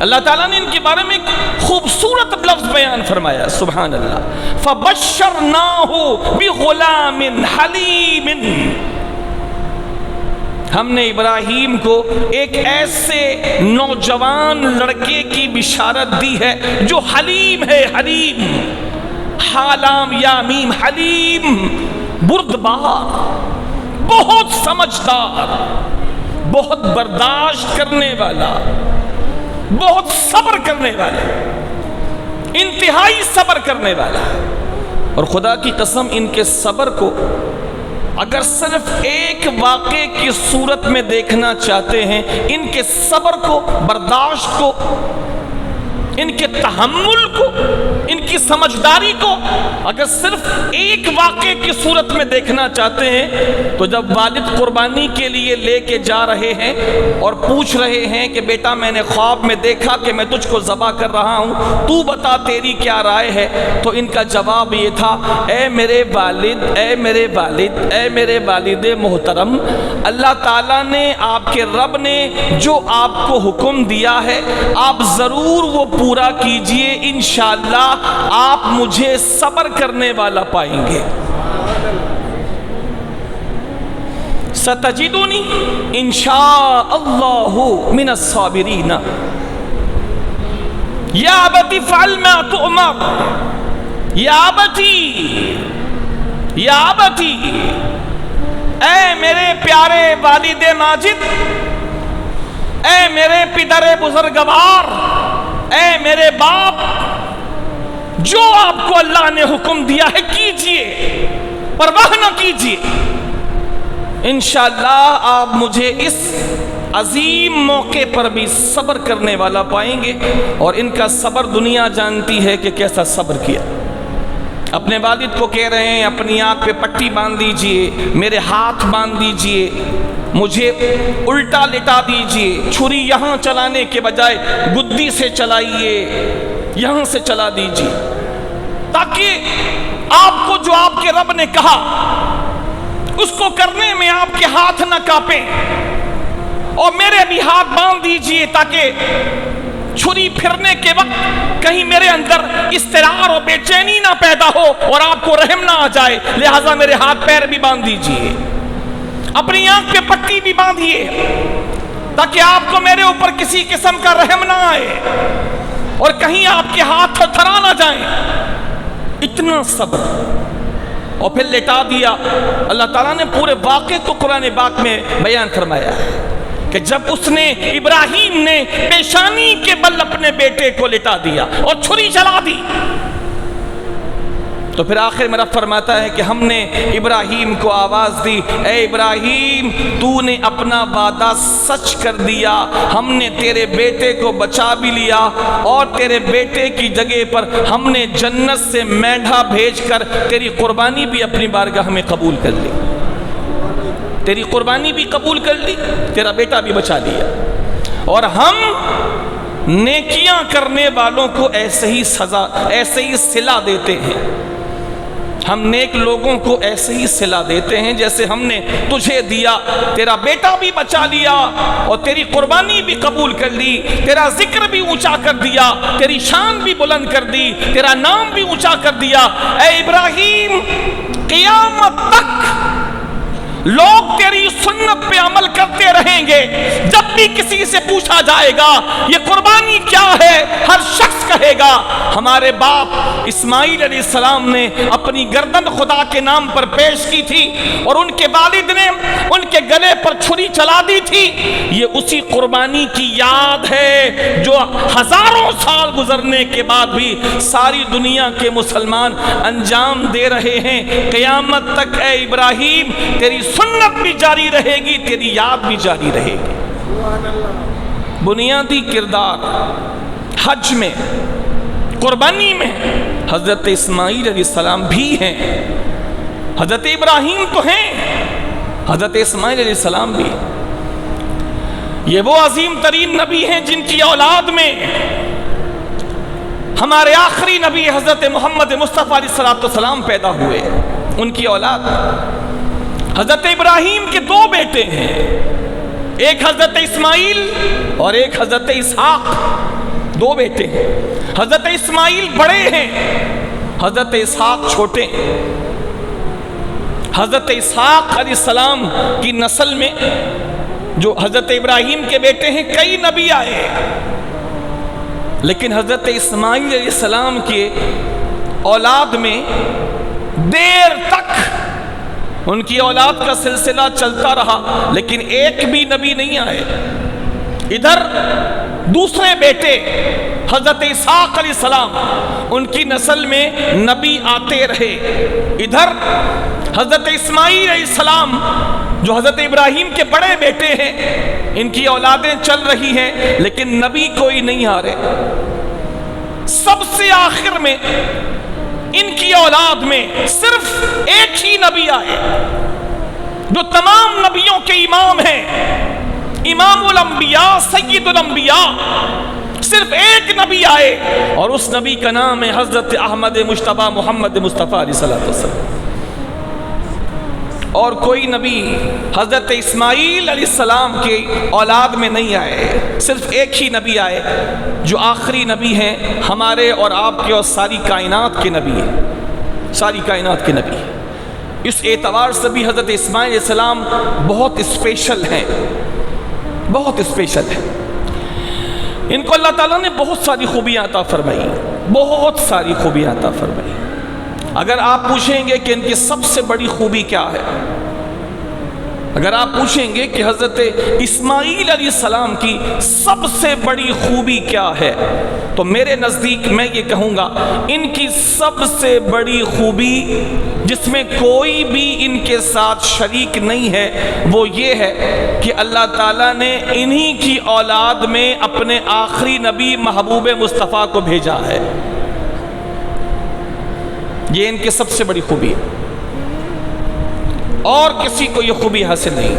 Speaker 1: اللہ تعالیٰ نے ان کے بارے میں ایک خوبصورت لفظ بیان فرمایا، سبحان اللہ، فَبَشَّرْنَاهُ بِغُلَامٍ حَلِيمٍ، ہم نے ابراہیم کو ایک ایسے نوجوان لڑکے کی بشارت دی ہے جو حلیم ہے، حلیم، حالام یا میم، حلیم، بردبار، بہت سمجھدار، بہت برداشت کرنے والا، بہت صبر کرنے والا، انتہائی صبر کرنے والا۔ اور خدا کی قسم ان کے صبر کو اگر صرف ایک واقعے کی صورت میں دیکھنا چاہتے ہیں، ان کے صبر کو، برداشت کو، ان کے تحمل کو، ان کی سمجھداری کو اگر صرف ایک واقعے کی صورت میں دیکھنا چاہتے ہیں، تو جب والد قربانی کے لیے لے کے جا رہے ہیں اور پوچھ رہے ہیں کہ بیٹا میں نے خواب میں دیکھا کہ میں تجھ کو ذبح کر رہا ہوں، تو بتا تیری کیا رائے ہے، تو ان کا جواب یہ تھا، اے میرے والد، اے میرے والد، اے میرے والد محترم، اللہ تعالیٰ نے، آپ کے رب نے جو آپ کو حکم دیا ہے، آپ ضرور وہ پورا کیجئے، انشاءاللہ آپ مجھے صبر کرنے والا پائیں گے. ستجدنی انشاء اللہ من الصابرین. یا ابتی فعل ما تؤمر. یا ابتی، یا ابتی، اے میرے پیارے والد ماجد، اے میرے پدر بزرگوار، اے میرے باپ، جو آپ کو اللہ نے حکم دیا ہے کیجئے، پرواہ نہ کیجئے. انشاءاللہ آپ مجھے اس عظیم موقع پر بھی صبر کرنے والا پائیں گے. اور ان کا صبر دنیا جانتی ہے کہ کیسا صبر کیا. اپنے والد کو کہہ رہے ہیں اپنی آنکھ پہ پٹی باندھ دیجئے، میرے ہاتھ باندھ دیجئے، مجھے الٹا لٹا دیجئے، چھری یہاں چلانے کے بجائے گدی سے چلائیے، یہاں سے چلا دیجئے، تاکہ آپ کو جو آپ کے رب نے کہا اس کو کرنے میں آپ کے ہاتھ نہ کانپیں. اور میرے بھی ہاتھ باندھ دیجئے تاکہ چھری پھرنے کے وقت کہیں میرے اندر اضطرار اور بے چینی نہ پیدا ہو اور آپ کو رحم نہ آ جائے. لہٰذا میرے ہاتھ پیر بھی باندھ دیجئے، اپنی آنکھ پہ پٹی بھی باندھیے تاکہ آپ کو میرے اوپر کسی قسم کا رحم نہ آئے اور کہیں آپ کے ہاتھ تھرا نہ جائیں. اتنا صبر. اور پھر لٹا دیا. اللہ تعالیٰ نے پورے واقعے کو قرآن پاک میں بیان فرمایا کہ جب اس نے ابراہیم نے پیشانی کے بل اپنے بیٹے کو لٹا دیا اور چھری چلا دی، تو پھر آخر میں رب فرماتا ہے کہ ہم نے ابراہیم کو آواز دی، اے ابراہیم تو نے اپنا وعدہ سچ کر دیا، ہم نے تیرے بیٹے کو بچا بھی لیا اور تیرے بیٹے کی جگہ پر ہم نے جنت سے مینڈھا بھیج کر تیری قربانی بھی اپنی بارگاہ میں قبول کر لی. تیری قربانی بھی قبول کر لی، تیرا بیٹا بھی بچا لیا. اور ہم نیکیاں کرنے والوں کو ایسے ہی سزا، ایسے ہی صلہ دیتے ہیں. ہم نیک لوگوں کو ایسے ہی صلہ دیتے ہیں جیسے ہم نے تجھے دیا، تیرا بیٹا بھی بچا لیا اور تیری قربانی بھی قبول کر لی، تیرا ذکر بھی اونچا کر دیا، تیری شان بھی بلند کر دی، تیرا نام بھی اونچا کر دیا. اے ابراہیم قیامت تک لوگ تیری سنت پہ عمل کرتے رہیں گے. جب بھی کسی سے پوچھا جائے گا یہ قربانی کیا ہے، ہر شخص کہے گا ہمارے باپ اسماعیل علیہ السلام نے اپنی گردن خدا کے نام پر پیش کی تھی اور ان کے والد نے ان کے گلے پر چھری چلا دی تھی. یہ اسی قربانی کی یاد ہے جو ہزاروں سال گزرنے کے بعد بھی ساری دنیا کے مسلمان انجام دے رہے ہیں. قیامت تک اے ابراہیم تیری سنت بھی جاری رہے گی، تیری یاد بھی جاری رہے گی. بنیادی کردار حج میں، قربانی میں حضرت اسماعیل علیہ السلام بھی ہیں، حضرت ابراہیم تو ہیں، حضرت اسماعیل علیہ السلام بھی. یہ وہ عظیم ترین نبی ہیں جن کی اولاد میں ہمارے آخری نبی حضرت محمد مصطفیٰ علیہ السلام پیدا ہوئے. ان کی اولاد حضرت ابراہیم کے دو بیٹے ہیں، ایک حضرت اسماعیل اور ایک حضرت اسحاق. دو بیٹے ہیں. حضرت اسماعیل بڑے ہیں، حضرت اسحاق چھوٹے ہیں. حضرت اسحاق علیہ السلام کی نسل میں جو حضرت ابراہیم کے بیٹے ہیں کئی نبی آئے، لیکن حضرت اسماعیل علیہ السلام کے اولاد میں دیر تک ان کی اولاد کا سلسلہ چلتا رہا لیکن ایک بھی نبی نہیں آئے. ادھر دوسرے بیٹے حضرت اسحاق علیہ السلام ان کی نسل میں نبی آتے رہے. ادھر حضرت اسماعیل علیہ السلام جو حضرت ابراہیم کے بڑے بیٹے ہیں ان کی اولادیں چل رہی ہیں لیکن نبی کوئی نہیں آ رہے. سب سے آخر میں ان کی اولاد میں صرف ایک ہی نبی آئے جو تمام نبیوں کے امام ہیں، امام الانبیاء، سید الانبیاء. صرف ایک نبی آئے اور اس نبی کا نام ہے حضرت احمد مجتبی محمد مصطفیٰ علیہ السلام. اور کوئی نبی حضرت اسماعیل علیہ السلام کے اولاد میں نہیں آئے، صرف ایک ہی نبی آئے جو آخری نبی ہیں، ہمارے اور آپ کے اور ساری کائنات کے نبی ہیں، ساری کائنات کے نبی ہیں۔ اس اعتبار سے بھی حضرت اسماعیل علیہ السلام بہت اسپیشل ہیں، بہت اسپیشل ہیں۔ ان کو اللہ تعالیٰ نے بہت ساری خوبیاں عطا فرمائی، بہت ساری خوبیاں عطا فرمائی۔ اگر آپ پوچھیں گے کہ ان کی سب سے بڑی خوبی کیا ہے، اگر آپ پوچھیں گے کہ حضرت اسماعیل علیہ السلام کی سب سے بڑی خوبی کیا ہے، تو میرے نزدیک میں یہ کہوں گا ان کی سب سے بڑی خوبی جس میں کوئی بھی ان کے ساتھ شریک نہیں ہے وہ یہ ہے کہ اللہ تعالیٰ نے انہی کی اولاد میں اپنے آخری نبی محبوب مصطفیٰ کو بھیجا ہے۔ یہ ان کی سب سے بڑی خوبی ہے، اور کسی کو یہ خوبی حاصل نہیں۔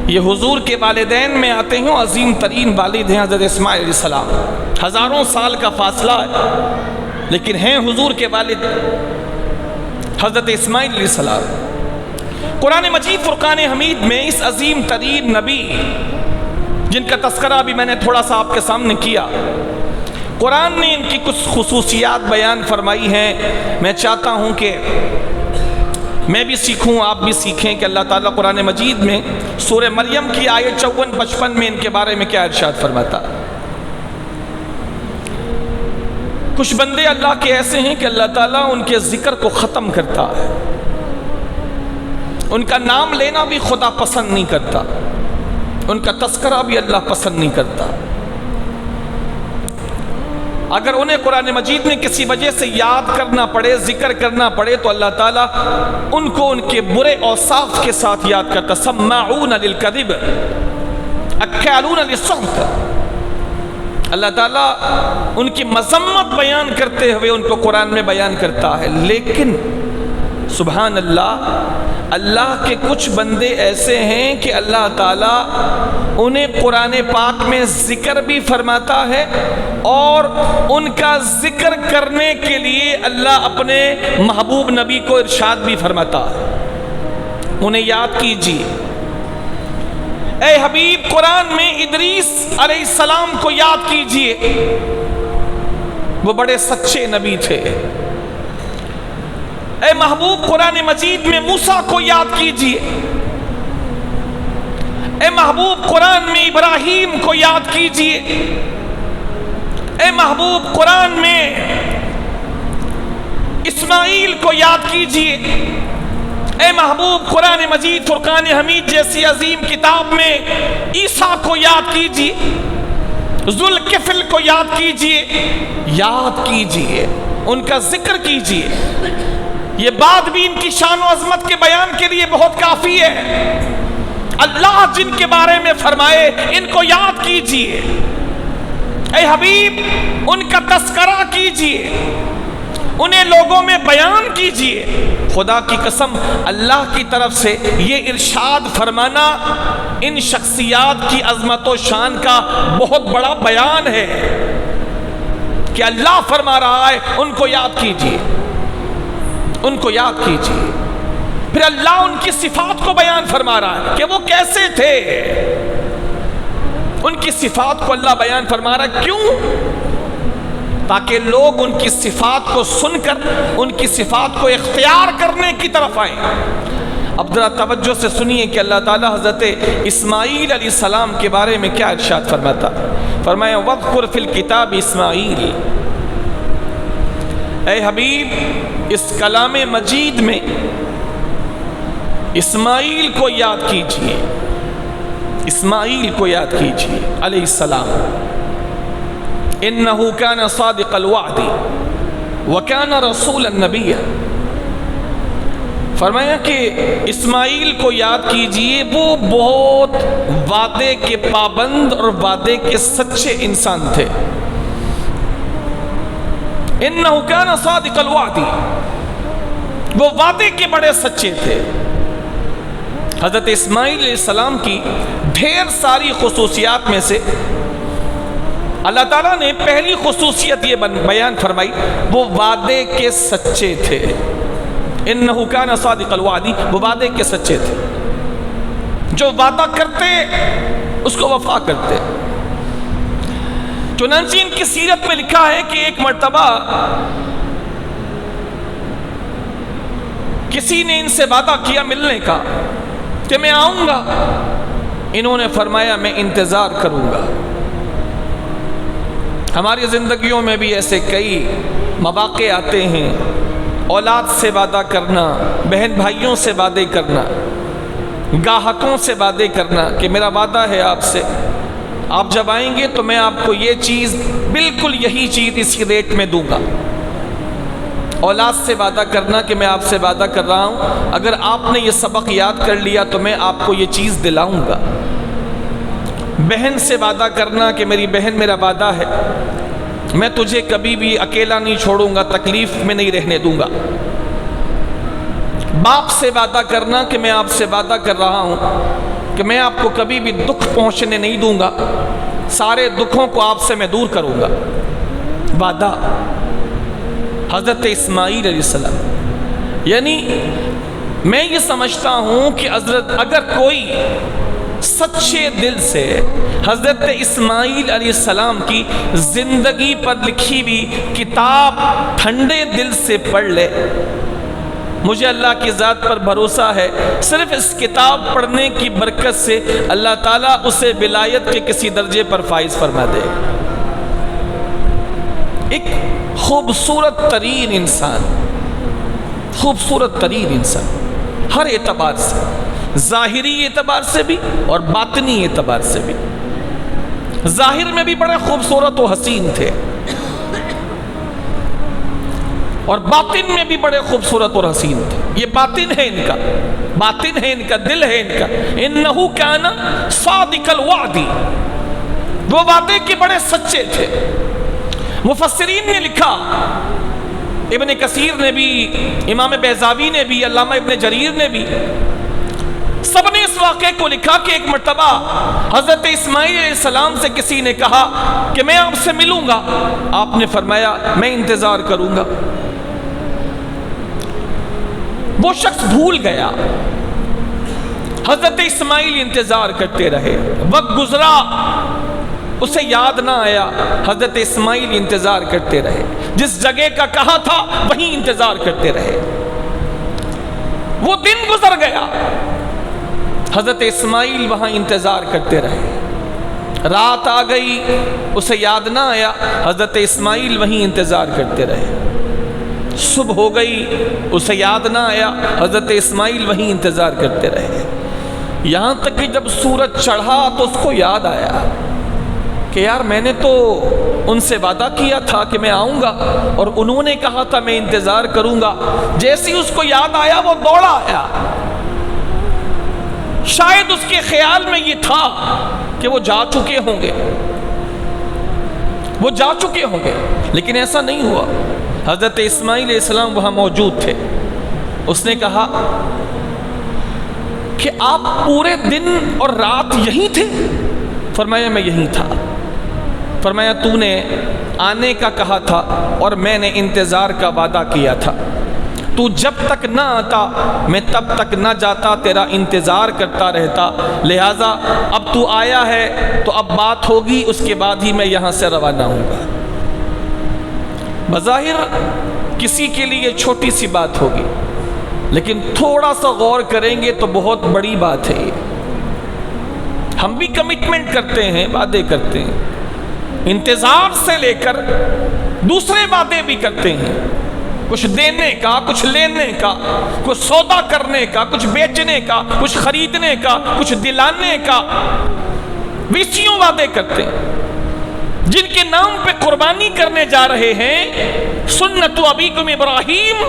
Speaker 1: یہ حضور کے والدین میں آتے ہیں، عظیم ترین والد ہیں حضرت اسماعیل علیہ السلام، ہزاروں سال کا فاصلہ ہے لیکن ہیں حضور کے والد حضرت اسماعیل علیہ السلام۔ قرآن مجید فرقان حمید میں اس عظیم ترین نبی جن کا تذکرہ بھی میں نے تھوڑا سا آپ کے سامنے کیا، قرآن نے ان کی کچھ خصوصیات بیان فرمائی ہیں۔ میں چاہتا ہوں کہ میں بھی سیکھوں، آپ بھی سیکھیں کہ اللہ تعالیٰ قرآن مجید میں سورہ مریم کی آیت 54-55 میں ان کے بارے میں کیا ارشاد فرماتا۔ کچھ بندے اللہ کے ایسے ہیں کہ اللہ تعالیٰ ان کے ذکر کو ختم کرتا ہے، ان کا نام لینا بھی خدا پسند نہیں کرتا، ان کا تذکرہ بھی اللہ پسند نہیں کرتا۔ اگر انہیں قرآن مجید میں کسی وجہ سے یاد کرنا پڑے، ذکر کرنا پڑے، تو اللہ تعالیٰ ان کو ان کے برے اوصاف کے ساتھ یاد کرتا۔ سماعون للکذب اکالون للسحت، اللہ تعالیٰ ان کی مذمت بیان کرتے ہوئے ان کو قرآن میں بیان کرتا ہے۔ لیکن سبحان اللہ، اللہ کے کچھ بندے ایسے ہیں کہ اللہ تعالیٰ انہیں قرآن پاک میں ذکر بھی فرماتا ہے، اور ان کا ذکر کرنے کے لیے اللہ اپنے محبوب نبی کو ارشاد بھی فرماتا ہے۔ انہیں یاد کیجیے، اے حبیب قرآن میں ادریس علیہ السلام کو یاد کیجیے، وہ بڑے سچے نبی تھے۔ اے محبوب قرآن مجید میں موسیٰ کو یاد کیجیے، اے محبوب قرآن میں ابراہیم کو یاد کیجیے، اے محبوب قرآن میں اسماعیل کو یاد کیجیے، اے محبوب قرآن مجید فرقان حمید جیسی عظیم کتاب میں عیسیٰ کو یاد کیجیے، ذوالکفل کو یاد کیجیے، یاد کیجیے، ان کا ذکر کیجیے۔ یہ بات بھی ان کی شان و عظمت کے بیان کے لیے بہت کافی ہے۔ اللہ جن کے بارے میں فرمائے ان کو یاد کیجیے، اے حبیب ان کا تذکرہ کیجیے، انہیں لوگوں میں بیان کیجیے۔ خدا کی قسم، اللہ کی طرف سے یہ ارشاد فرمانا ان شخصیات کی عظمت و شان کا بہت بڑا بیان ہے کہ اللہ فرما رہا ہے ان کو یاد کیجیے، ان کو یاد کیجیے۔ پھر اللہ ان کی صفات کو بیان فرما رہا ہے کہ وہ کیسے تھے، ان کی صفات کو اللہ بیان فرما رہا ہے۔ کیوں؟ تاکہ لوگ ان کی صفات کو سن کر ان کی صفات کو اختیار کرنے کی طرف آئیں۔ اب ذرا توجہ سے سنیے کہ اللہ تعالیٰ حضرت اسماعیل علیہ السلام کے بارے میں کیا ارشاد فرماتا۔ فرمایا وَاذْكُرْ فِي الْكِتَابِ اسماعیل، اے حبیب اس کلام مجید میں اسماعیل کو یاد کیجیے، اسماعیل کو یاد کیجیے علیہ السلام۔ انہو کان صادق الوعد وکان رسول النبی، فرمایا کہ اسماعیل کو یاد کیجیے، وہ بہت وعدے کے پابند اور وعدے کے سچے انسان تھے۔ انہو کان صادق الوعد، وہ وعدے کے بڑے سچے تھے۔ حضرت اسماعیل علیہ السلام کی ڈھیر ساری خصوصیات میں سے اللہ تعالیٰ نے پہلی خصوصیت یہ بیان فرمائی، وہ وعدے کے سچے تھے۔ انہ کان صادق الوعد، وہ وعدے کے سچے تھے، جو وعدہ کرتے اس کو وفا کرتے۔ چنانچہ ان کی سیرت میں لکھا ہے کہ ایک مرتبہ کسی نے ان سے وعدہ کیا ملنے کا کہ میں آؤں گا، انہوں نے فرمایا میں انتظار کروں گا۔ ہماری زندگیوں میں بھی ایسے کئی مواقع آتے ہیں، اولاد سے وعدہ کرنا، بہن بھائیوں سے وعدے کرنا، گاہکوں سے وعدے کرنا کہ میرا وعدہ ہے آپ سے، آپ جب آئیں گے تو میں آپ کو یہ چیز، بالکل یہی چیز اسی ریٹ میں دوں گا۔ اولاد سے وعدہ کرنا کہ میں آپ سے وعدہ کر رہا ہوں، اگر آپ نے یہ سبق یاد کر لیا تو میں آپ کو یہ چیز دلاؤں گا۔ بہن سے وعدہ کرنا کہ میری بہن میرا وعدہ ہے، میں تجھے کبھی بھی اکیلا نہیں چھوڑوں گا، تکلیف میں نہیں رہنے دوں گا۔ باپ سے وعدہ کرنا کہ میں آپ سے وعدہ کر رہا ہوں کہ میں آپ کو کبھی بھی دکھ پہنچنے نہیں دوں گا، سارے دکھوں کو آپ سے میں دور کروں گا۔ وعدہ حضرت اسماعیل علیہ السلام، یعنی میں یہ سمجھتا ہوں کہ حضرت اگر کوئی سچے دل سے حضرت اسماعیل علیہ السلام کی زندگی پر لکھی ہوئی کتاب ٹھنڈے دل سے پڑھ لے، مجھے اللہ کی ذات پر بھروسہ ہے صرف اس کتاب پڑھنے کی برکت سے اللہ تعالیٰ اسے ولایت کے کسی درجے پر فائز فرما دے۔ ایک خوبصورت ترین انسان، خوبصورت ترین انسان ہر اعتبار سے، ظاہری اعتبار سے بھی اور باطنی اعتبار سے بھی۔ ظاہر میں بھی بڑے خوبصورت و حسین تھے، اور باطن میں بھی بڑے خوبصورت اور حسین تھے۔ یہ باطن ہے ان کا، باطن ہے ان کا، دل ہے ان کا۔ انہو کان صادق الوعد، وہ وعدے کے بڑے سچے تھے۔ مفسرین نے لکھا، ابن کثیر نے بھی، امام بیضاوی نے بھی، علامہ ابن جریر نے بھی، سب نے اس واقعے کو لکھا کہ ایک مرتبہ حضرت اسماعیل علیہ السلام سے کسی نے کہا کہ میں آپ سے ملوں گا، آپ نے فرمایا میں انتظار کروں گا۔ وہ شخص بھول گیا، حضرت اسماعیل انتظار کرتے رہے، وقت گزرا، اسے یاد نہ آیا، حضرت اسماعیل انتظار کرتے رہے، جس جگہ کا کہا تھا وہیں انتظار کرتے رہے۔ وہ دن گزر گیا، حضرت اسماعیل وہاں انتظار کرتے رہے، رات آ گئی، اسے یاد نہ آیا، حضرت اسماعیل وہیں انتظار کرتے رہے۔ صبح ہو گئی، اسے یاد نہ آیا، حضرت اسماعیل وہیں انتظار کرتے رہے۔ یہاں تک کہ جب سورج چڑھا تو اس کو یاد آیا کہ یار میں نے تو ان سے وعدہ کیا تھا کہ میں آؤں گا، اور انہوں نے کہا تھا میں انتظار کروں گا۔ جیسے اس کو یاد آیا وہ دوڑا آیا۔ شاید اس کے خیال میں یہ تھا کہ وہ جا چکے ہوں گے، وہ جا چکے ہوں گے، لیکن ایسا نہیں ہوا۔ حضرت اسماعیل علیہ السلام وہاں موجود تھے۔ اس نے کہا کہ آپ پورے دن اور رات یہیں تھے؟ فرمایا میں یہیں تھا۔ فرمایا تو نے آنے کا کہا تھا اور میں نے انتظار کا وعدہ کیا تھا، تو جب تک نہ آتا میں تب تک نہ جاتا، تیرا انتظار کرتا رہتا، لہٰذا اب تو آیا ہے تو اب بات ہوگی، اس کے بعد ہی میں یہاں سے روانہ ہوں گا۔ بظاہر کسی کے لیے چھوٹی سی بات ہوگی، لیکن تھوڑا سا غور کریں گے تو بہت بڑی بات ہے۔ ہم بھی کمٹمنٹ کرتے ہیں، وعدے کرتے ہیں، انتظار سے لے کر دوسرے وعدے بھی کرتے ہیں، کچھ دینے کا، کچھ لینے کا، کچھ سودا کرنے کا، کچھ بیچنے کا، کچھ خریدنے کا، کچھ دلانے کا، ویسیوں وعدے کرتے ہیں جن کے نام پہ قربانی کرنے جا رہے ہیں۔ سنت ابیکم ابراہیم،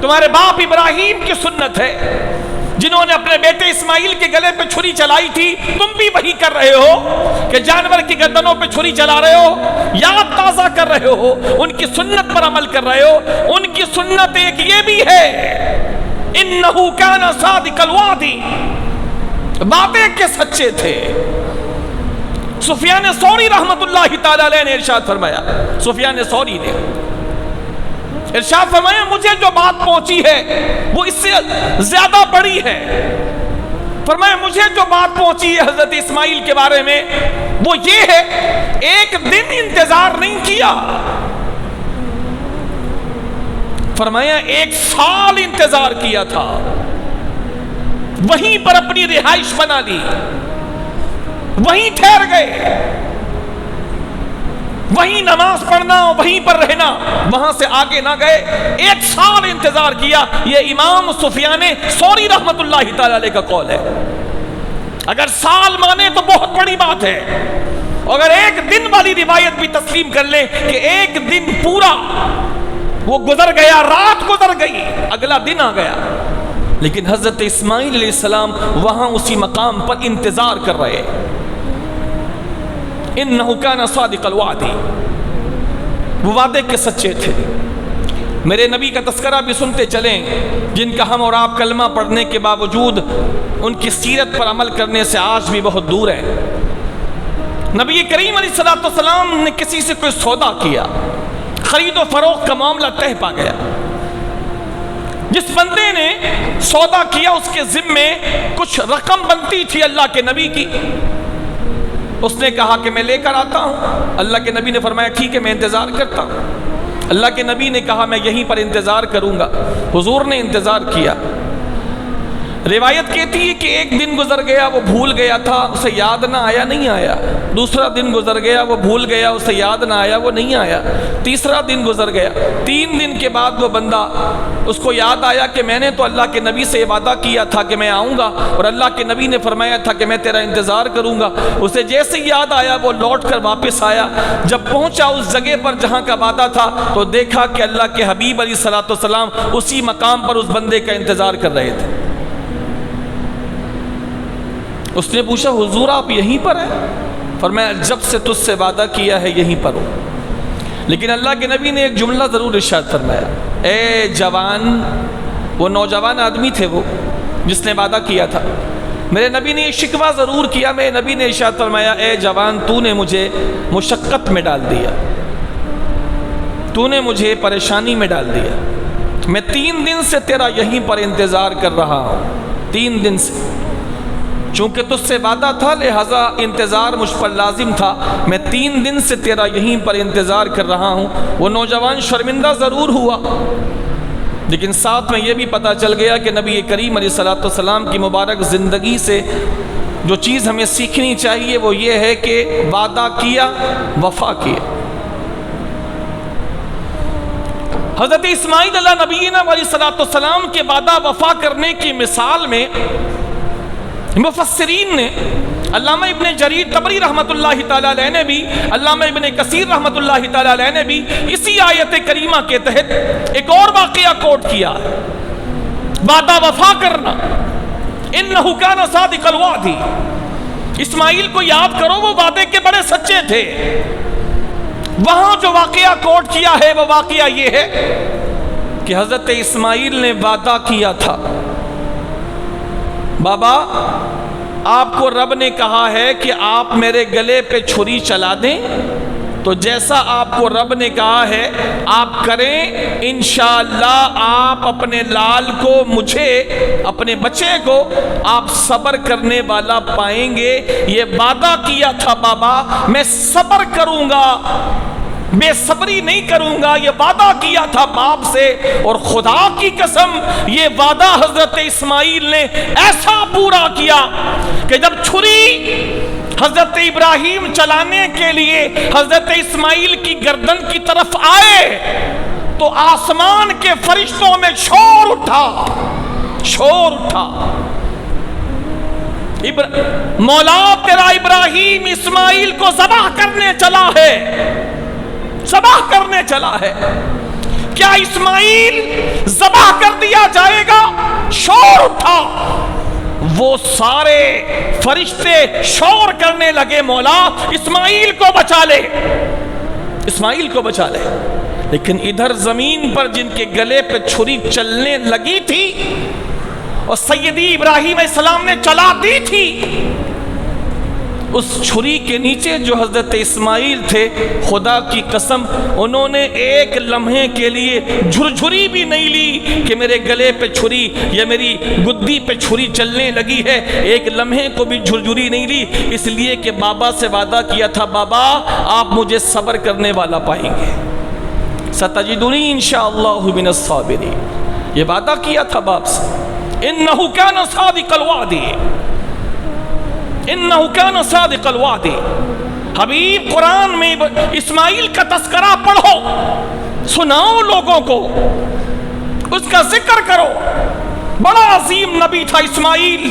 Speaker 1: تمہارے باپ ابراہیم کی سنت ہے، جنہوں نے اپنے بیٹے اسماعیل کے گلے پہ چھری چلائی تھی، تم بھی وہی کر رہے ہو کہ جانور کی گردنوں پہ چھری چلا رہے ہو، یاد تازہ کر رہے ہو، ان کی سنت پر عمل کر رہے ہو۔ ان کی سنت ایک یہ بھی ہے، انہو کان صادق الوعد، وعدے کے سچے تھے۔ سفیان ثوری رحمت اللہ تعالی علیہ نے ارشاد فرمایا، سفیان ثوری نے ارشاد فرمایا مجھے جو بات پہنچی ہے وہ اس سے زیادہ بڑی ہے. فرمایا مجھے جو بات پہنچی ہے حضرت اسماعیل کے بارے میں وہ یہ ہے ایک دن انتظار نہیں کیا. فرمایا 1 سال انتظار کیا تھا, وہیں پر اپنی رہائش بنا لی, وہیں ٹھہر گئے, وہیں نماز پڑھنا, وہیں پر رہنا, وہاں سے آگے نہ گئے. 1 سال انتظار کیا. یہ امام سفیان ثوری رحمت اللہ تعالی علیہ کا قول ہے. اگر سال مانے تو بہت بڑی بات ہے, اگر 1 دن والی روایت بھی تسلیم کر لیں کہ 1 دن پورا وہ گزر گیا, رات گزر گئی, اگلا دن آ گیا, لیکن حضرت اسماعیل علیہ السلام وہاں اسی مقام پر انتظار کر رہے. انہ کان صادق الوعد, وہ وعدے کے سچے تھے. میرے نبی کا تذکرہ بھی سنتے چلیں جن کا ہم اور آپ کلمہ پڑھنے کے باوجود ان کی سیرت پر عمل کرنے سے آج بھی بہت دور ہے. نبی کریم علیہ السلام نے کسی سے کوئی سودا کیا, خرید و فروخت کا معاملہ طے پا گیا. جس بندے نے سودا کیا اس کے ذمے کچھ رقم بنتی تھی اللہ کے نبی کی. اس نے کہا کہ میں لے کر آتا ہوں. اللہ کے نبی نے فرمایا ٹھیک ہے میں انتظار کرتا ہوں. اللہ کے نبی نے کہا میں یہیں پر انتظار کروں گا. حضور نے انتظار کیا. روایت کہتی ہے کہ 1 دن گزر گیا, وہ بھول گیا تھا, اسے یاد نہ آیا, نہیں آیا. دوسرا دن گزر گیا, وہ بھول گیا, اسے یاد نہ آیا, وہ نہیں آیا. تیسرا دن گزر گیا. 3 دن کے بعد وہ بندہ, اس کو یاد آیا کہ میں نے تو اللہ کے نبی سے وعدہ کیا تھا کہ میں آؤں گا, اور اللہ کے نبی نے فرمایا تھا کہ میں تیرا انتظار کروں گا. اسے جیسے یاد آیا وہ لوٹ کر واپس آیا. جب پہنچا اس جگہ پر جہاں کا وعدہ تھا تو دیکھا کہ اللہ کے حبیب علیہ الصلوۃ والسلام اسی مقام پر اس بندے کا انتظار کر رہے تھے. اس نے پوچھا حضور آپ یہیں پر ہیں؟ فرمایا جب سے تجھ سے وعدہ کیا ہے یہیں پر ہوں. لیکن اللہ کے نبی نے ایک جملہ ضرور ارشاد فرمایا, اے جوان, وہ نوجوان آدمی تھے وہ جس نے وعدہ کیا تھا. میرے نبی نے ایک شکوہ ضرور کیا. میرے نبی نے ارشاد فرمایا اے جوان, تو نے مجھے مشقت میں ڈال دیا, تو نے مجھے پریشانی میں ڈال دیا. میں 3 دن سے تیرا یہیں پر انتظار کر رہا ہوں. 3 دن سے, چونکہ تجھ سے وعدہ تھا لہذا انتظار مجھ پر لازم تھا. میں 3 دن سے تیرا یہیں پر انتظار کر رہا ہوں. وہ نوجوان شرمندہ ضرور ہوا, لیکن ساتھ میں یہ بھی پتہ چل گیا کہ نبی کریم علیہ الصلوۃ والسلام کی مبارک زندگی سے جو چیز ہمیں سیکھنی چاہیے وہ یہ ہے کہ وعدہ کیا, وفا کیا. حضرت اسماعیل علیہ نبینا علیہ الصلوۃ والسلام کے وعدہ وفا کرنے کی مثال میں مفسرین نے, علامہ ابن جریر طبری رحمت اللہ تعالیٰ علیہ نے بھی, علامہ ابن کثیر رحمت اللہ تعالیٰ علیہ نے بھی اسی آیت کریمہ کے تحت ایک اور واقعہ کوٹ کیا ہے. وعدہ وفا کرنا, انہ کان صادق الوعد. اسماعیل کو یاد کرو, وہ وعدے کے بڑے سچے تھے. وہاں جو واقعہ کوٹ کیا ہے وہ واقعہ یہ ہے کہ حضرت اسماعیل نے وعدہ کیا تھا, بابا آپ کو رب نے کہا ہے کہ آپ میرے گلے پہ چھری چلا دیں, تو جیسا آپ کو رب نے کہا ہے آپ کریں. انشاءاللہ آپ اپنے لال کو, مجھے, اپنے بچے کو آپ صبر کرنے والا پائیں گے. یہ وعدہ کیا تھا بابا, میں صبر کروں گا, بے صبری نہیں کروں گا. یہ وعدہ کیا تھا باپ سے, اور خدا کی قسم یہ وعدہ حضرت اسماعیل نے ایسا پورا کیا کہ جب چھری حضرت ابراہیم چلانے کے لیے حضرت اسماعیل کی گردن کی طرف آئے تو آسمان کے فرشتوں میں شور اٹھا, شور اٹھا. مولا تیرا ابراہیم اسماعیل کو ذبح کرنے چلا ہے, ذبح کرنے چلا ہے. کیا اسماعیل ذبح کر دیا جائے گا؟ شور اٹھا. وہ سارے فرشتے شور کرنے لگے, مولا اسماعیل کو بچا لے, اسماعیل کو بچا لے. لیکن ادھر زمین پر جن کے گلے پہ چھری چلنے لگی تھی اور سیدی ابراہیم علیہ السلام نے چلا دی تھی, اس چھری کے نیچے جو حضرت اسماعیل تھے، خدا کی قسم انہوں نے ایک لمحے کے لیے جھرجھری بھی نہیں لی کہ میرے گلے پہ چھری یا میری گدی پہ چھری چلنے لگی ہے، ایک لمحے کو بھی جھرجھری نہیں لی، اس لیے کہ بابا سے وعدہ کیا تھا، بابا آپ مجھے صبر کرنے والا پائیں گے، ستجدنی انشاءاللہ من الصابرین، یہ وعدہ کیا تھا باپ سے، انہو کان صادق الوعد، انہو کان صادق الوعد۔ حبیب قرآن میں اسماعیل کا تذکرہ پڑھو، سناؤ لوگوں کو، اس کا ذکر کرو، بڑا عظیم نبی تھا اسماعیل،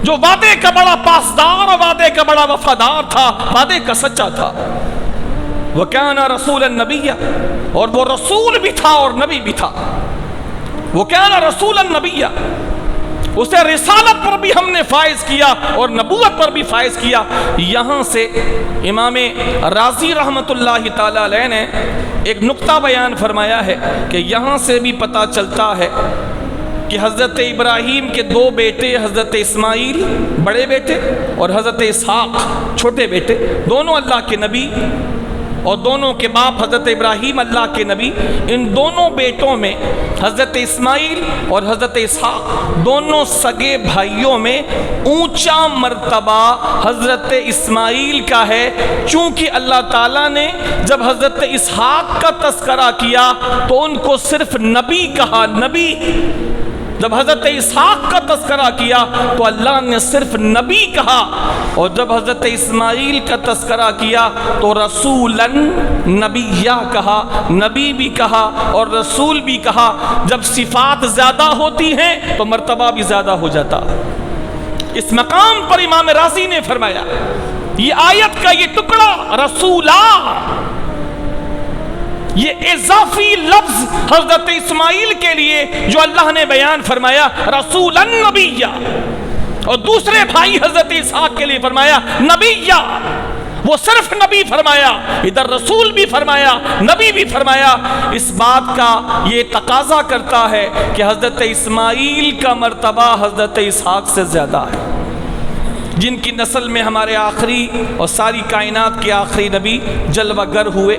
Speaker 1: جو وعدے کا بڑا پاسدار اور وعدے کا بڑا وفادار تھا، وعدے کا سچا تھا۔ وَكَانَ رَسُولًا نَبِيًّا، اور وہ رسول بھی تھا اور نبی بھی تھا۔ وَكَانَ رَسُولًا نَبِيًّا، اسے رسالت پر بھی ہم نے فائز کیا اور نبوت پر بھی فائز کیا۔ یہاں سے امام رازی رحمت اللہ تعالی علیہ نے ایک نقطہ بیان فرمایا ہے کہ یہاں سے بھی پتہ چلتا ہے کہ حضرت ابراہیم کے دو بیٹے، حضرت اسماعیل بڑے بیٹے اور حضرت اسحاق چھوٹے بیٹے، دونوں اللہ کے نبی، اور دونوں کے باپ حضرت ابراہیم اللہ کے نبی، ان دونوں بیٹوں میں حضرت اسماعیل اور حضرت اسحاق دونوں سگے بھائیوں میں اونچا مرتبہ حضرت اسماعیل کا ہے، چونکہ اللہ تعالیٰ نے جب حضرت اسحاق کا تذکرہ کیا تو ان کو صرف نبی کہا، نبی۔ جب حضرت اسحاق کا تذکرہ کیا تو اللہ نے صرف نبی کہا، اور جب حضرت اسماعیل کا تذکرہ کیا تو رسولاً نبیہ کہا، نبی بھی کہا اور رسول بھی کہا۔ جب صفات زیادہ ہوتی ہیں تو مرتبہ بھی زیادہ ہو جاتا۔ اس مقام پر امام رازی نے فرمایا، یہ آیت کا یہ ٹکڑا رسولہ، یہ اضافی لفظ حضرت اسماعیل کے لیے جو اللہ نے بیان فرمایا رسولا نبیہ، اور دوسرے بھائی حضرت اسحاق کے لیے فرمایا نبیہ، وہ صرف نبی فرمایا، ادھر رسول بھی فرمایا، نبی بھی فرمایا۔ اس بات کا یہ تقاضا کرتا ہے کہ حضرت اسماعیل کا مرتبہ حضرت اسحاق سے زیادہ ہے، جن کی نسل میں ہمارے آخری اور ساری کائنات کے آخری نبی جلوہ گر ہوئے۔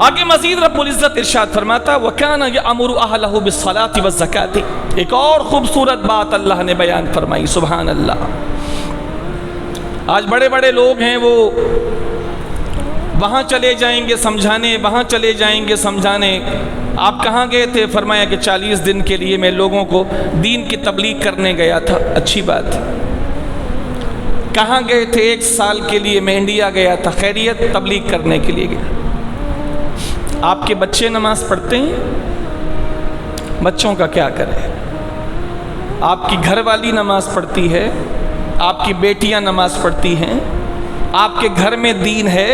Speaker 1: آگے مزید رب العزت ارشاد فرماتا وَكَانَ يَأْمُرُ أَهْلَهُ بِالصَّلَاةِ وَالزَّكَاةِ، ایک اور خوبصورت بات اللہ نے بیان فرمائی، سبحان اللہ۔ آج بڑے بڑے لوگ ہیں، وہ وہاں چلے جائیں گے سمجھانے، وہاں چلے جائیں گے سمجھانے۔ آپ کہاں گئے تھے؟ فرمایا کہ 40 دن کے لیے میں لوگوں کو دین کی تبلیغ کرنے گیا تھا۔ اچھی بات۔ کہاں گئے تھے؟ 1 سال کے لیے میں انڈیا گیا تھا، خیریت تبلیغ کرنے کے لیے گیا۔ آپ کے بچے نماز پڑھتے ہیں؟ بچوں کا کیا کرے؟ آپ کی گھر والی نماز پڑھتی ہے، آپ کی بیٹیاں نماز پڑھتی ہیں، آپ کے گھر میں دین ہے،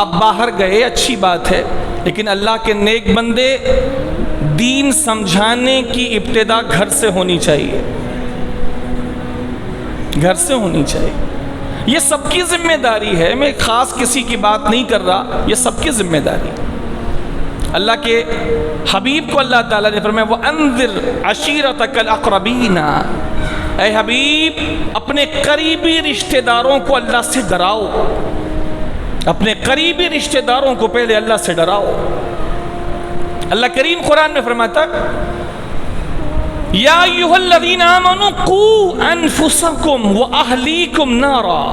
Speaker 1: آپ باہر گئے، اچھی بات ہے، لیکن اللہ کے نیک بندے، دین سمجھانے کی ابتدا گھر سے ہونی چاہیے، گھر سے ہونی چاہیے۔ یہ سب کی ذمہ داری ہے، میں خاص کسی کی بات نہیں کر رہا، یہ سب کی ذمہ داری۔ اللہ کے حبیب کو اللہ تعالیٰ نے فرمایا وَأَنذِرْ عَشِيرَتَكَ الْأَقْرَبِينَ، اے حبیب اپنے قریبی رشتہ داروں کو اللہ سے ڈراؤ، اپنے قریبی رشتہ داروں کو پہلے اللہ سے ڈراؤ۔ اللہ کریم قرآن میں فرماتا یا ایھا الذین آمنوا قوا انفسکم واہلیکم نارا،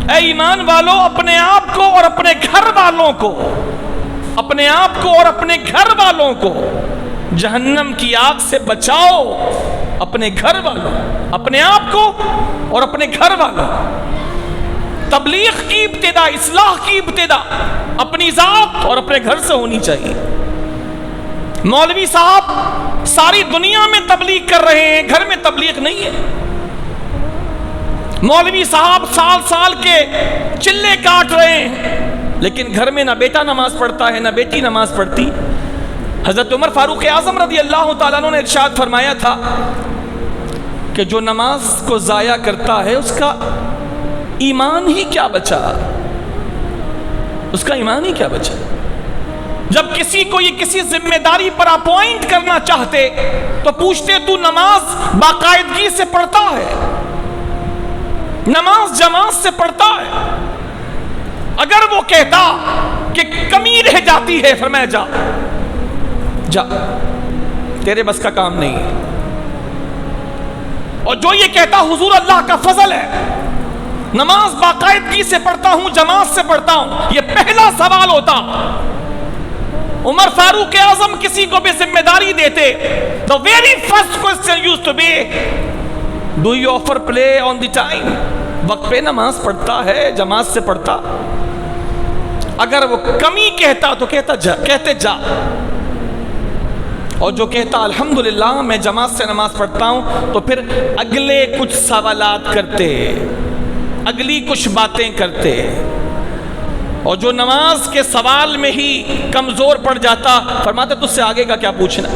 Speaker 1: اے ایمان والو اپنے آپ کو اور اپنے گھر والوں کو، اپنے آپ کو اور اپنے گھر والوں کو جہنم کی آگ سے بچاؤ۔ اپنے گھر والوں، اپنے آپ کو اور اپنے گھر والوں۔ تبلیغ کی ابتدا، اصلاح کی ابتدا اپنی ذات اور اپنے گھر سے ہونی چاہیے۔ مولوی صاحب ساری دنیا میں تبلیغ کر رہے ہیں، گھر میں تبلیغ نہیں ہے۔ مولوی صاحب سال سال کے چلے کاٹ رہے ہیں، لیکن گھر میں نہ بیٹا نماز پڑھتا ہے نہ بیٹی نماز پڑھتی۔ حضرت عمر فاروق اعظم رضی اللہ تعالیٰ عنہ نے ارشاد فرمایا تھا کہ جو نماز کو ضائع کرتا ہے اس کا ایمان ہی کیا بچا، اس کا ایمان ہی کیا بچا۔ جب کسی کو یہ کسی ذمہ داری پر اپوائنٹ کرنا چاہتے تو پوچھتے تو نماز باقاعدگی سے پڑھتا ہے؟ نماز جماعت سے پڑھتا ہے؟ اگر وہ کہتا کہ کمی رہ جاتی ہے، فرمایا جا جا، تیرے بس کا کام نہیں ہے۔ اور جو یہ کہتا حضور اللہ کا فضل ہے، نماز باقاعدگی سے پڑھتا ہوں، جماعت سے پڑھتا ہوں، یہ پہلا سوال ہوتا۔ عمر فاروق اعظم کسی کو بھی ذمہ داری دیتے، the very first question used to be, do you offer play on the time؟ وقت پہ نماز پڑھتا ہے، جماعت سے پڑھتا؟ اگر وہ کمی کہتا تو کہتے جا، اور جو کہتا الحمدللہ میں جماعت سے نماز پڑھتا ہوں، تو پھر اگلے کچھ سوالات کرتے، اگلی کچھ باتیں کرتے، اور جو نماز کے سوال میں ہی کمزور پڑ جاتا، فرماتے تجھ سے آگے کا کیا پوچھنا،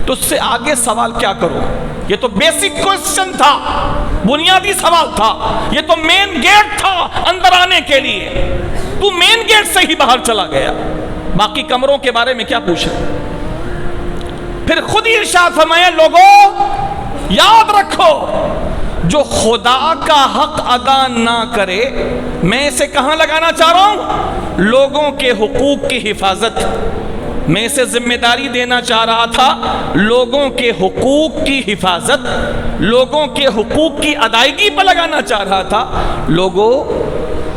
Speaker 1: تجھ سے آگے سوال کیا کرو، یہ تو بیسک کوسچن تھا، بنیادی سوال تھا، یہ تو مین گیٹ تھا اندر آنے کے لیے، تو مین گیٹ سے ہی باہر چلا گیا، باقی کمروں کے بارے میں کیا پوچھنا۔ پھر خود ہی ارشاد فرمایا، لوگوں یاد رکھو جو خدا کا حق ادا نہ کرے، میں اسے کہاں لگانا چاہ رہا ہوں؟ لوگوں کے حقوق کی حفاظت، میں اسے ذمہ داری دینا چاہ رہا تھا لوگوں کے حقوق کی حفاظت، لوگوں کے حقوق کی ادائیگی پر لگانا چاہ رہا تھا۔ لوگوں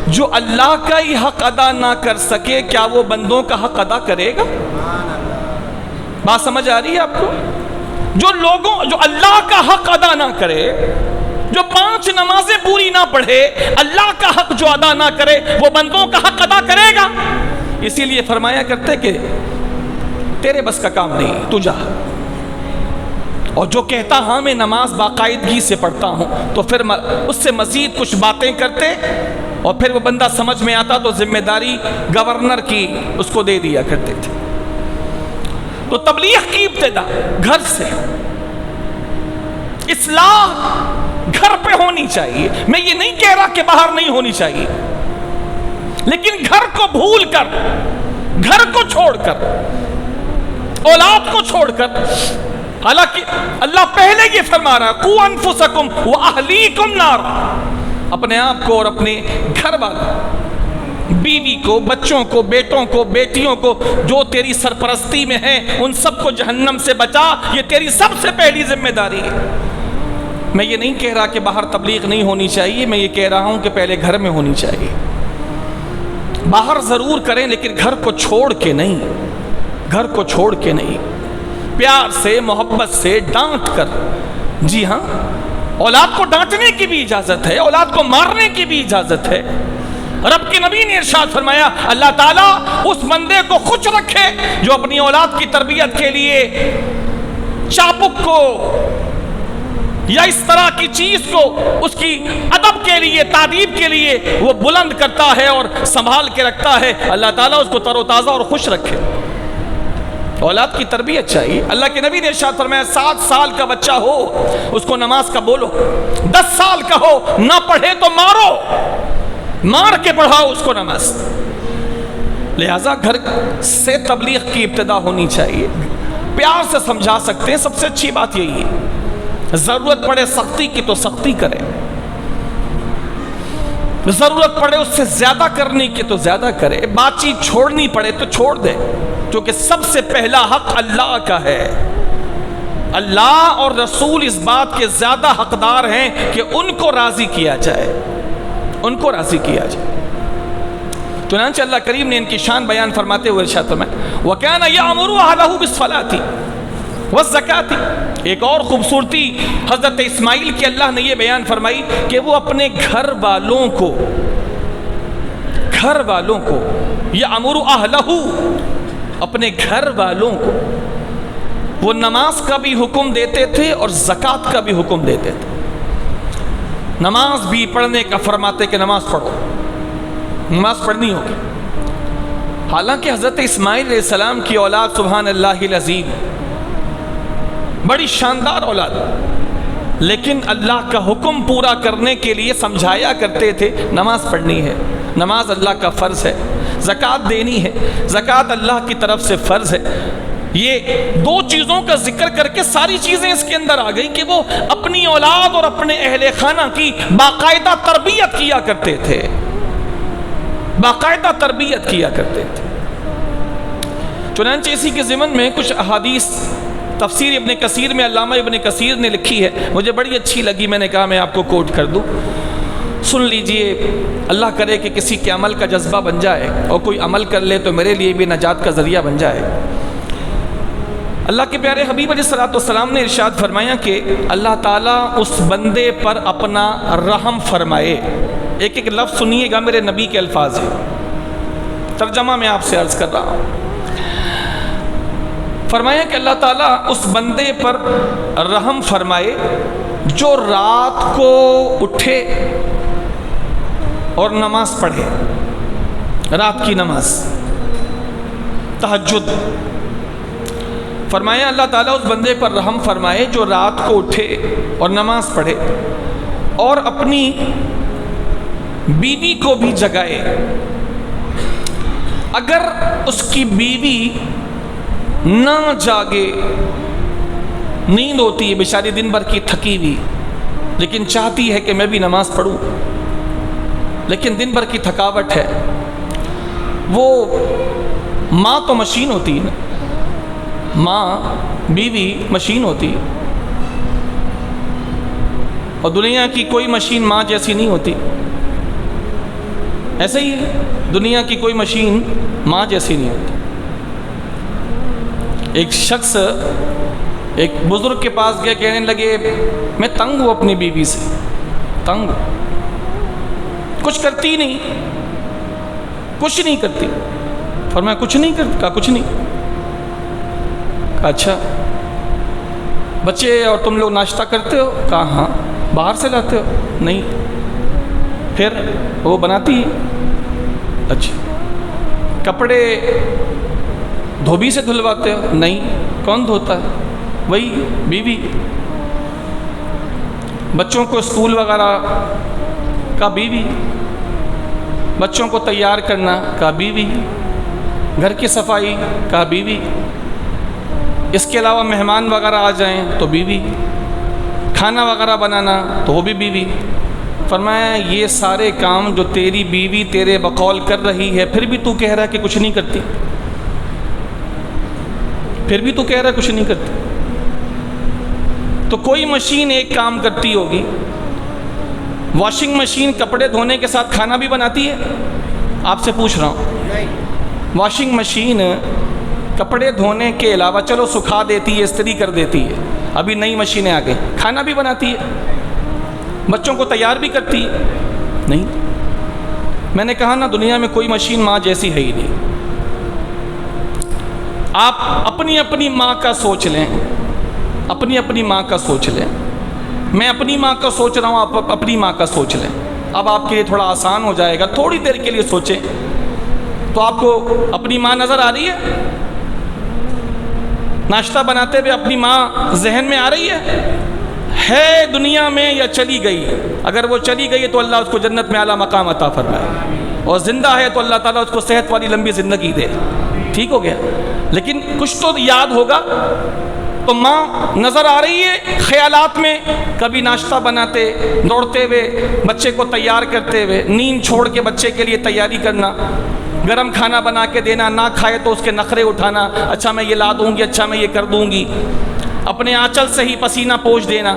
Speaker 1: جو اللہ کا ہی حق ادا نہ کر سکے، کیا وہ بندوں کا حق ادا کرے گا؟ بات سمجھ آ رہی ہے آپ کو؟ جو اللہ کا حق ادا نہ کرے، جو 5 نمازیں پوری نہ پڑھے، اللہ کا حق جو ادا نہ کرے، وہ بندوں کا حق ادا کرے گا؟ اسی لیے فرمایا کرتے کہ تیرے بس کا کام نہیں، تو جا۔ اور جو کہتا ہاں میں نماز باقاعدگی سے پڑھتا ہوں، تو پھر اس سے مزید کچھ باتیں کرتے، اور پھر وہ بندہ سمجھ میں آتا تو ذمہ داری گورنر کی اس کو دے دیا کرتے تھے۔ تو تبلیغ کی ابتدا گھر سے، اصلاح گھر پہ ہونی چاہیے۔ میں یہ نہیں کہہ رہا کہ باہر نہیں ہونی چاہیے، لیکن گھر کو بھول کر، گھر کو چھوڑ کر، اولاد کو چھوڑ کر، حالانکہ اللہ پہلے یہ فرما رہا ہے قُوْ أَنفُسَكُمْ وَأَهْلِيكُمْ نَارًا، اپنے آپ کو اور اپنے گھر والوں، بیوی کو، بچوں کو، بیٹوں کو، بیٹیوں کو جو تیری سرپرستی میں ہیں، ان سب کو جہنم سے بچا، یہ تیری سب سے پہلی ذمہ داری ہے۔ میں یہ نہیں کہہ رہا کہ باہر تبلیغ نہیں ہونی چاہیے، میں یہ کہہ رہا ہوں کہ پہلے گھر میں ہونی چاہیے۔ باہر ضرور کریں لیکن گھر کو چھوڑ کے نہیں، گھر کو چھوڑ کے نہیں، پیار سے، محبت سے، ڈانٹ کر۔ جی ہاں، اولاد کو ڈانٹنے کی بھی اجازت ہے، اولاد کو مارنے کی بھی اجازت ہے۔ رب کے نبی نے ارشاد فرمایا اللہ تعالیٰ اس بندے کو خوش رکھے جو اپنی اولاد کی تربیت کے لیے چابک کو یا اس طرح کی چیز کو اس کی ادب کے لیے، تعدیب کے لیے وہ بلند کرتا ہے اور سنبھال کے رکھتا ہے، اللہ تعالیٰ اس کو تر و تازہ اور خوش رکھے۔ اولاد کی تربیت چاہیے۔ اللہ کے نبی نے ارشاد فرمایا 7 سال کا بچہ ہو اس کو نماز کا بولو، 10 سال کا ہو نہ پڑھے تو مارو، مار کے پڑھاؤ اس کو نماز۔ لہٰذا گھر سے تبلیغ کی ابتدا ہونی چاہیے، پیار سے سمجھا سکتے ہیں، سب سے اچھی بات یہی ہے۔ ضرورت پڑے سختی کی تو سختی کرے، ضرورت پڑے اس سے زیادہ کرنے کی تو زیادہ کرے، بات چیت چھوڑنی پڑے تو چھوڑ دے، کیونکہ سب سے پہلا حق اللہ کا ہے۔ اللہ اور رسول اس بات کے زیادہ حقدار ہیں کہ ان کو راضی کیا جائے، ان کو راضی کیا جائے۔ چنانچہ اللہ کریم نے ان کی شان بیان فرماتے ہوئے ارشاد فرمایا وَكَانَ يَأْمُرُ أَهْلَهُ بِالصَّلَاةِ وَالزَّكَاةِ۔ ایک اور خوبصورتی حضرت اسماعیل کی اللہ نے یہ بیان فرمائی کہ وہ اپنے گھر والوں کو يَأْمُرُ أَهْلَهُ، اپنے گھر والوں کو وہ نماز کا بھی حکم دیتے تھے اور زکوٰۃ کا بھی حکم دیتے تھے۔ نماز بھی پڑھنے کا فرماتے کہ نماز پڑھو، نماز پڑھنی ہوگی۔ حالانکہ حضرت اسماعیل علیہ السلام کی اولاد سبحان اللہ العظیم بڑی شاندار اولاد، لیکن اللہ کا حکم پورا کرنے کے لیے سمجھایا کرتے تھے نماز پڑھنی ہے، نماز اللہ کا فرض ہے۔ زکوٰۃ دینی ہے، زکوٰۃ اللہ کی طرف سے فرض ہے۔ یہ دو چیزوں کا ذکر کر کے ساری چیزیں اس کے اندر آ گئی کہ وہ اپنی اولاد اور اپنے اہل خانہ کی باقاعدہ تربیت کیا کرتے تھے، باقاعدہ تربیت کیا کرتے تھے۔ چنانچہ اسی کے ضمن میں کچھ احادیث تفسیر ابن کثیر میں علامہ ابن کثیر نے لکھی ہے، مجھے بڑی اچھی لگی، میں نے کہا میں آپ کو کوٹ کر دوں، سن لیجئے، اللہ کرے کہ کسی کے عمل کا جذبہ بن جائے اور کوئی عمل کر لے تو میرے لیے بھی نجات کا ذریعہ بن جائے۔ اللہ کے پیارے حبیب علیہ الصلوۃ والسلام نے ارشاد فرمایا کہ اللہ تعالیٰ اس بندے پر اپنا رحم فرمائے۔ ایک ایک لفظ سنیے گا، میرے نبی کے الفاظ ہیں، ترجمہ میں آپ سے عرض کر رہا ہوں۔ فرمایا کہ اللہ تعالیٰ اس بندے پر رحم فرمائے جو رات کو اٹھے اور نماز پڑھے، رات کی نماز، تہجد۔ فرمایا اللہ تعالیٰ اس بندے پر رحم فرمائے جو رات کو اٹھے اور نماز پڑھے اور اپنی بیوی کو بھی جگائے۔ اگر اس کی بیوی نہ جاگے، نیند ہوتی ہے بیچاری دن بھر کی تھکی ہوئی، لیکن چاہتی ہے کہ میں بھی نماز پڑھوں، لیکن دن بھر کی تھکاوٹ ہے، وہ ماں تو مشین ہوتی ہے نا، ماں بیوی مشین ہوتی ہے، اور دنیا کی کوئی مشین ماں جیسی نہیں ہوتی، ایسے ہی ہے، دنیا کی کوئی مشین ماں جیسی نہیں ہوتی۔ ایک شخص ایک بزرگ کے پاس گیا، کہنے لگے میں تنگ ہوں اپنی بیوی سے، تنگ، کچھ کرتی نہیں، کچھ نہیں کرتی۔ فرمایا کچھ نہیں کرتی؟ کہا کچھ نہیں۔ کہا اچھا بچے اور تم لوگ ناشتہ کرتے ہو؟ کہا ہاں۔ باہر سے لاتے ہو؟ نہیں۔ پھر وہ بناتی ہے؟ اچھا۔ کپڑے دھوبی سے دھلواتے ہو؟ نہیں۔ کون دھوتا ہے؟ وہی بیوی۔ بچوں کو اسکول وغیرہ کا بیوی، بچوں کو تیار کرنا کا بیوی، گھر کی صفائی کا بیوی، اس کے علاوہ مہمان وغیرہ آ جائیں تو بیوی، کھانا وغیرہ بنانا تو وہ بھی بیوی۔ فرمایا یہ سارے کام جو تیری بیوی تیرے بقول کر رہی ہے، پھر بھی تو کہہ رہا ہے کہ کچھ نہیں کرتی، پھر بھی تو کہہ رہا ہے کچھ نہیں کرتی۔ تو کوئی مشین ایک کام کرتی ہوگی، واشنگ مشین کپڑے دھونے کے ساتھ کھانا بھی بناتی ہے؟ آپ سے پوچھ رہا ہوں، واشنگ مشین کپڑے دھونے کے علاوہ چلو سکھا دیتی ہے، استری کر دیتی ہے، ابھی نئی مشینیں آ گئی، کھانا بھی بناتی ہے، بچوں کو تیار بھی کرتی ہے؟ نہیں۔ میں نے کہا نا دنیا میں کوئی مشین ماں جیسی ہے ہی نہیں۔ آپ اپنی اپنی ماں کا سوچ لیں، اپنی اپنی ماں کا سوچ لیں، میں اپنی ماں کا سوچ رہا ہوں، آپ اپنی ماں کا سوچ لیں، اب آپ کے لیے تھوڑا آسان ہو جائے گا، تھوڑی دیر کے لیے سوچیں تو آپ کو اپنی ماں نظر آ رہی ہے؟ ناشتہ بناتے ہوئے اپنی ماں ذہن میں آ رہی ہے دنیا میں یا چلی گئی؟ اگر وہ چلی گئی ہے تو اللہ اس کو جنت میں اعلیٰ مقام عطا فرمائے، اور زندہ ہے تو اللہ تعالیٰ اس کو صحت والی لمبی زندگی دے، ٹھیک ہو گیا؟ لیکن کچھ تو یاد ہوگا۔ تو ماں نظر آ رہی ہے خیالات میں، کبھی ناشتہ بناتے، دوڑتے ہوئے، بچے کو تیار کرتے ہوئے، نیند چھوڑ کے بچے کے لیے تیاری کرنا، گرم کھانا بنا کے دینا، نہ کھائے تو اس کے نخرے اٹھانا، اچھا میں یہ لا دوں گی، اچھا میں یہ کر دوں گی، اپنے آنچل سے ہی پسینہ پوچھ دینا،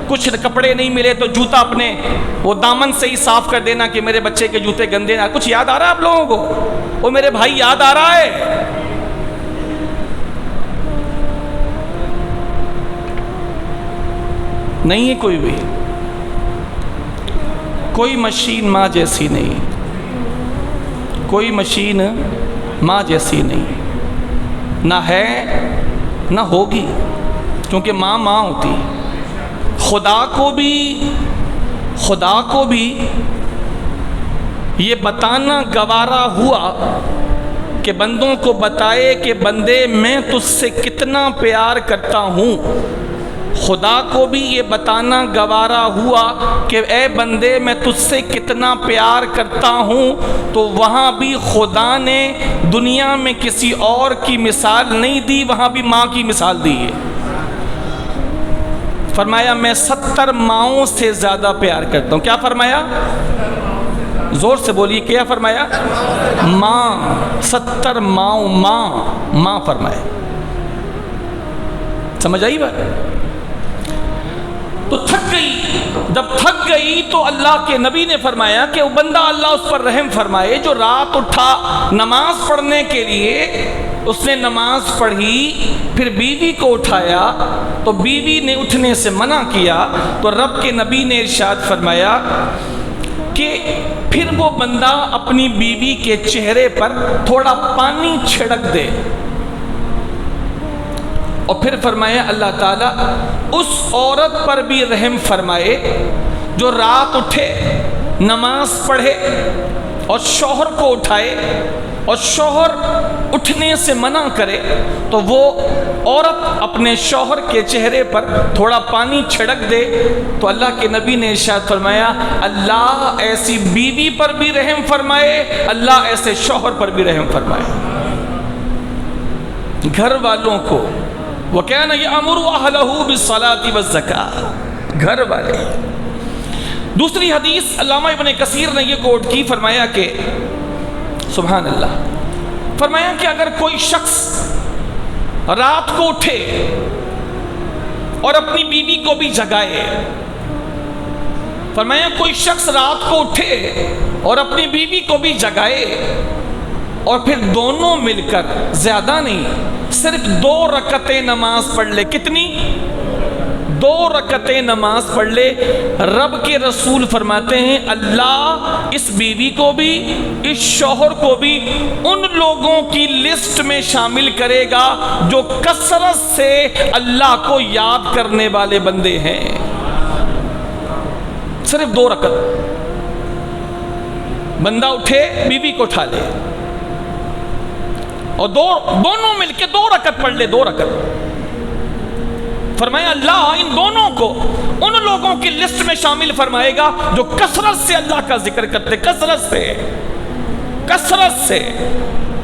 Speaker 1: کچھ کپڑے نہیں ملے تو جوتا اپنے وہ دامن سے ہی صاف کر دینا کہ میرے بچے کے جوتے گندے نہ۔ کچھ یاد آ رہا ہے آپ لوگوں کو؟ وہ میرے بھائی یاد آ رہا ہے؟ نہیں ہے کوئی بھی، کوئی مشین ماں جیسی نہیں، کوئی مشین ماں جیسی نہیں، نہ ہے نہ ہوگی، کیونکہ ماں ماں ہوتی ہے۔ خدا کو بھی یہ بتانا گوارا ہوا کہ بندوں کو بتائے کہ بندے میں تجھ سے کتنا پیار کرتا ہوں، خدا کو بھی یہ بتانا گوارا ہوا کہ اے بندے میں تجھ سے کتنا پیار کرتا ہوں، تو وہاں بھی خدا نے دنیا میں کسی اور کی مثال نہیں دی، وہاں بھی ماں کی مثال دی ہے۔ فرمایا میں 70 ماؤں سے زیادہ پیار کرتا ہوں۔ کیا فرمایا؟ زور سے بولیے، کیا فرمایا؟ ماں، 70 ماؤں، ماں فرمایا۔ سمجھ آئی بات؟ تو تھک گئی، جب تھک گئی تو اللہ کے نبی نے فرمایا کہ وہ بندہ اللہ اس پر رحم فرمائے جو رات اٹھا نماز پڑھنے کے لیے، اس نے نماز پڑھی، پھر بیوی کو اٹھایا تو بیوی نے اٹھنے سے منع کیا، تو رب کے نبی نے ارشاد فرمایا کہ پھر وہ بندہ اپنی بیوی کے چہرے پر تھوڑا پانی چھڑک دے، اور پھر فرمایا اللہ تعالیٰ اس عورت پر بھی رحم فرمائے جو رات اٹھے، نماز پڑھے اور شوہر کو اٹھائے، اور شوہر اٹھنے سے منع کرے تو وہ عورت اپنے شوہر کے چہرے پر تھوڑا پانی چھڑک دے، تو اللہ کے نبی نے ارشاد فرمایا اللہ ایسی بیوی پر بھی رحم فرمائے، اللہ ایسے شوہر پر بھی رحم فرمائے۔ گھر والوں کو وَكَانَ يَأْمُرُ أَهْلَهُ بِالصَّلَاةِ وَالزَّكَاةِ، گھر والے۔ دوسری حدیث علامہ ابن کثیر نے یہ کوٹ کی، فرمایا کہ سبحان اللہ، فرمایا کہ اگر کوئی شخص رات کو اٹھے اور اپنی بیوی کو بھی جگائے، فرمایا کوئی شخص رات کو اٹھے اور اپنی بیوی کو بھی جگائے، اور پھر دونوں مل کر، زیادہ نہیں، صرف 2 رکعتیں نماز پڑھ لے۔ کتنی؟ 2 رکعتیں نماز پڑھ لے، رب کے رسول فرماتے ہیں اللہ اس بیوی کو بھی، اس شوہر کو بھی ان لوگوں کی لسٹ میں شامل کرے گا جو کثرت سے اللہ کو یاد کرنے والے بندے ہیں۔ صرف 2 رکعت، بندہ اٹھے بیوی کو اٹھا لے اور دونوں مل کے 2 رکعت پڑھ لے، 2 رکعت۔ فرمایا اللہ ان دونوں کو ان لوگوں کی لسٹ میں شامل فرمائے گا جو کثرت سے اللہ کا ذکر کرتے، کثرت سے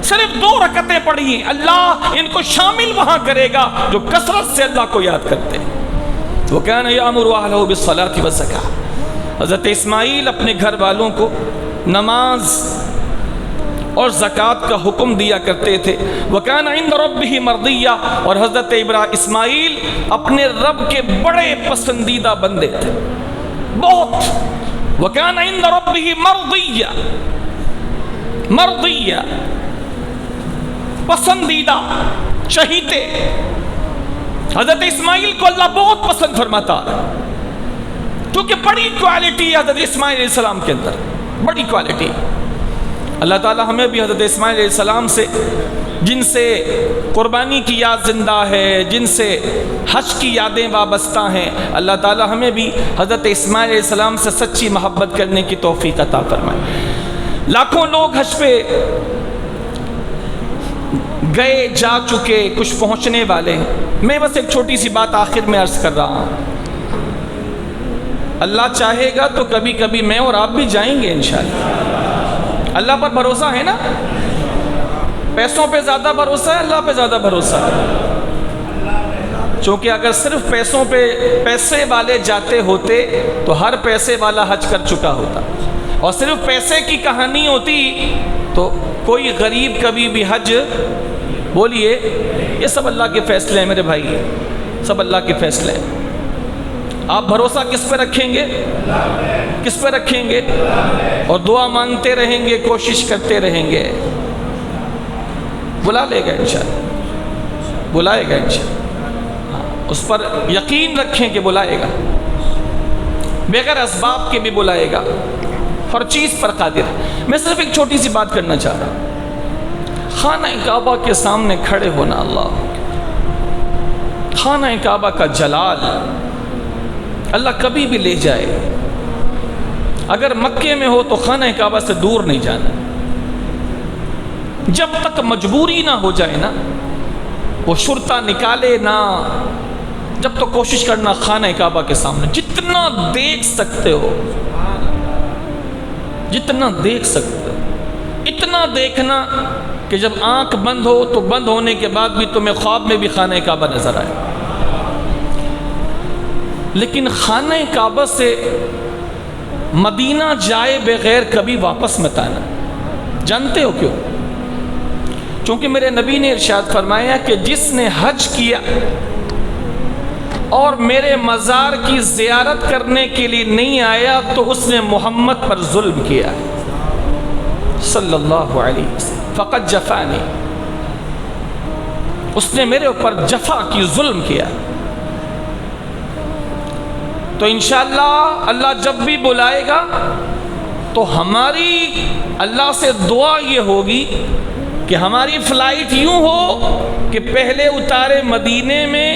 Speaker 1: صرف 2 رکعتیں پڑھی، اللہ ان کو شامل وہاں کرے گا جو کثرت سے اللہ کو یاد کرتے۔ وَكَانَ يَأْمُرُ أَهْلَهُ بِالصَّلَاةِ وَالزَّكَاةِ، حضرت اسماعیل اپنے گھر والوں کو نماز اور زکوٰۃ کا حکم دیا کرتے تھے۔ وَكَانَ عِنْدَ رَبِّهِ مَرْضِيًّا، اور حضرت اسماعیل اپنے رب کے بڑے پسندیدہ بندے تھے، بہت۔ وَكَانَ عِنْدَ رَبِّهِ مَرْضِيًّا، پسندیدہ، چہیتے۔ حضرت اسماعیل کو اللہ بہت پسند فرماتا، کیونکہ بڑی کوالٹی ہے حضرت اسماعیل علیہ السلام کے اندر، بڑی کوالٹی۔ اللہ تعالی ہمیں بھی حضرت اسماعیل علیہ السلام سے، جن سے قربانی کی یاد زندہ ہے، جن سے حج کی یادیں وابستہ ہیں، اللہ تعالی ہمیں بھی حضرت اسماعیل علیہ السلام سے سچی محبت کرنے کی توفیق عطا فرمائے۔ لاکھوں لوگ حج پہ گئے، جا چکے، کچھ پہنچنے والے ہیں۔ میں بس ایک چھوٹی سی بات آخر میں عرض کر رہا ہوں، اللہ چاہے گا تو کبھی کبھی میں اور آپ بھی جائیں گے انشاءاللہ۔ اللہ پر بھروسہ ہے نا؟ پیسوں پہ زیادہ بھروسہ ہے، اللہ پہ زیادہ بھروسہ ہے؟ چونکہ اگر صرف پیسوں پہ پیسے والے جاتے ہوتے تو ہر پیسے والا حج کر چکا ہوتا، اور صرف پیسے کی کہانی ہوتی تو کوئی غریب کبھی بھی حج، بولیے یہ سب اللہ کے فیصلے ہیں میرے بھائی، سب اللہ کے فیصلے ہیں۔ آپ بھروسہ کس پہ رکھیں گے؟ کس پہ رکھیں گے؟ اور دعا مانگتے رہیں گے، کوشش کرتے رہیں گے، بلا لے گا انشاءاللہ، بلائے گا انشاءاللہ۔ اس پر یقین رکھیں کہ بلائے گا، بغیر اسباب کے بھی بلائے گا، ہر چیز پر قادر ہے۔ میں صرف ایک چھوٹی سی بات کرنا چاہ رہا ہوں، خانہ کعبہ کے سامنے کھڑے ہونا، اللہ خانہ کعبہ کا جلال اللہ کبھی بھی لے جائے، اگر مکے میں ہو تو خانہ کعبہ سے دور نہیں جانا، جب تک مجبوری نہ ہو جائے نا، وہ شرطہ نکالے نا، جب تو کوشش کرنا خانہ کعبہ کے سامنے جتنا دیکھ سکتے ہو، جتنا دیکھ سکتے ہو، اتنا دیکھنا کہ جب آنکھ بند ہو تو بند ہونے کے بعد بھی تمہیں خواب میں بھی خانہ کعبہ نظر آئے. لیکن خانہ کعبہ سے مدینہ جائے بغیر کبھی واپس مت آنا. جانتے ہو کیوں؟ چونکہ میرے نبی نے ارشاد فرمایا کہ جس نے حج کیا اور میرے مزار کی زیارت کرنے کے لیے نہیں آیا تو اس نے محمد پر ظلم کیا صلی اللہ علیہ وسلم. فقط جفانی، اس نے میرے اوپر جفا کی، ظلم کیا. تو انشاءاللہ اللہ جب بھی بلائے گا تو ہماری اللہ سے دعا یہ ہوگی کہ ہماری فلائٹ یوں ہو کہ پہلے اتارے مدینے میں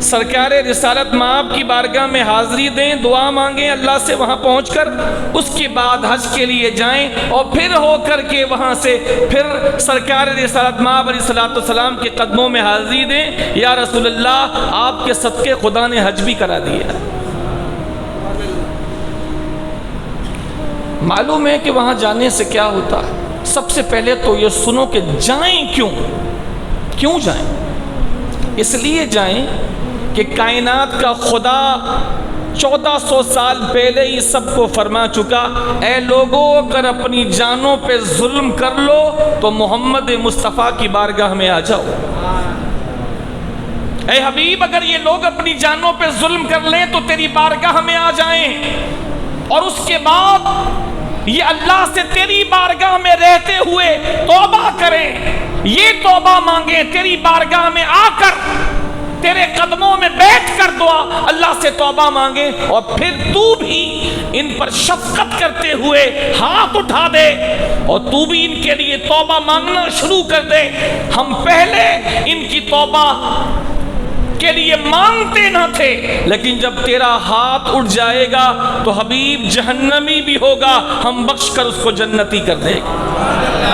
Speaker 1: سرکار رسالت مآب کی بارگاہ میں حاضری دیں، دعا مانگیں اللہ سے وہاں پہنچ کر، اس کے بعد حج کے لیے جائیں اور پھر ہو کر کے وہاں سے پھر سرکار رسالت مآب علیہ السلام کے قدموں میں حاضری دیں. یا رسول اللہ آپ کے صدقے خدا نے حج بھی کرا دیا. معلوم ہے کہ وہاں جانے سے کیا ہوتا ہے. سب سے پہلے تو یہ سنو کہ جائیں کیوں جائیں؟ اس لیے جائیں کہ کائنات کا خدا 1400 سال پہلے ہی سب کو فرما چکا، اے لوگوں اگر اپنی جانوں پہ ظلم کر لو تو محمد مصطفیٰ کی بارگاہ میں آ جاؤ. اے حبیب اگر یہ لوگ اپنی جانوں پہ ظلم کر لیں تو تیری بارگاہ میں آ جائیں، اور اس کے بعد یہ اللہ سے تیری بارگاہ میں رہتے ہوئے توبہ کریں، یہ توبہ مانگیں، تیری بارگاہ میں آ کر تیرے قدموں میں بیٹھ کر دعا اللہ سے توبہ مانگیں، اور پھر تو بھی ان پر شفقت کرتے ہوئے ہاتھ اٹھا دے اور تو بھی ان کے لیے توبہ مانگنا شروع کر دے. ہم پہلے ان کی توبہ کے لیے مانگتے نہ تھے، لیکن جب تیرا ہاتھ اٹھ جائے گا تو حبیب جہنمی بھی ہوگا، ہم بخش کر اس کو جنتی کر دیں گے.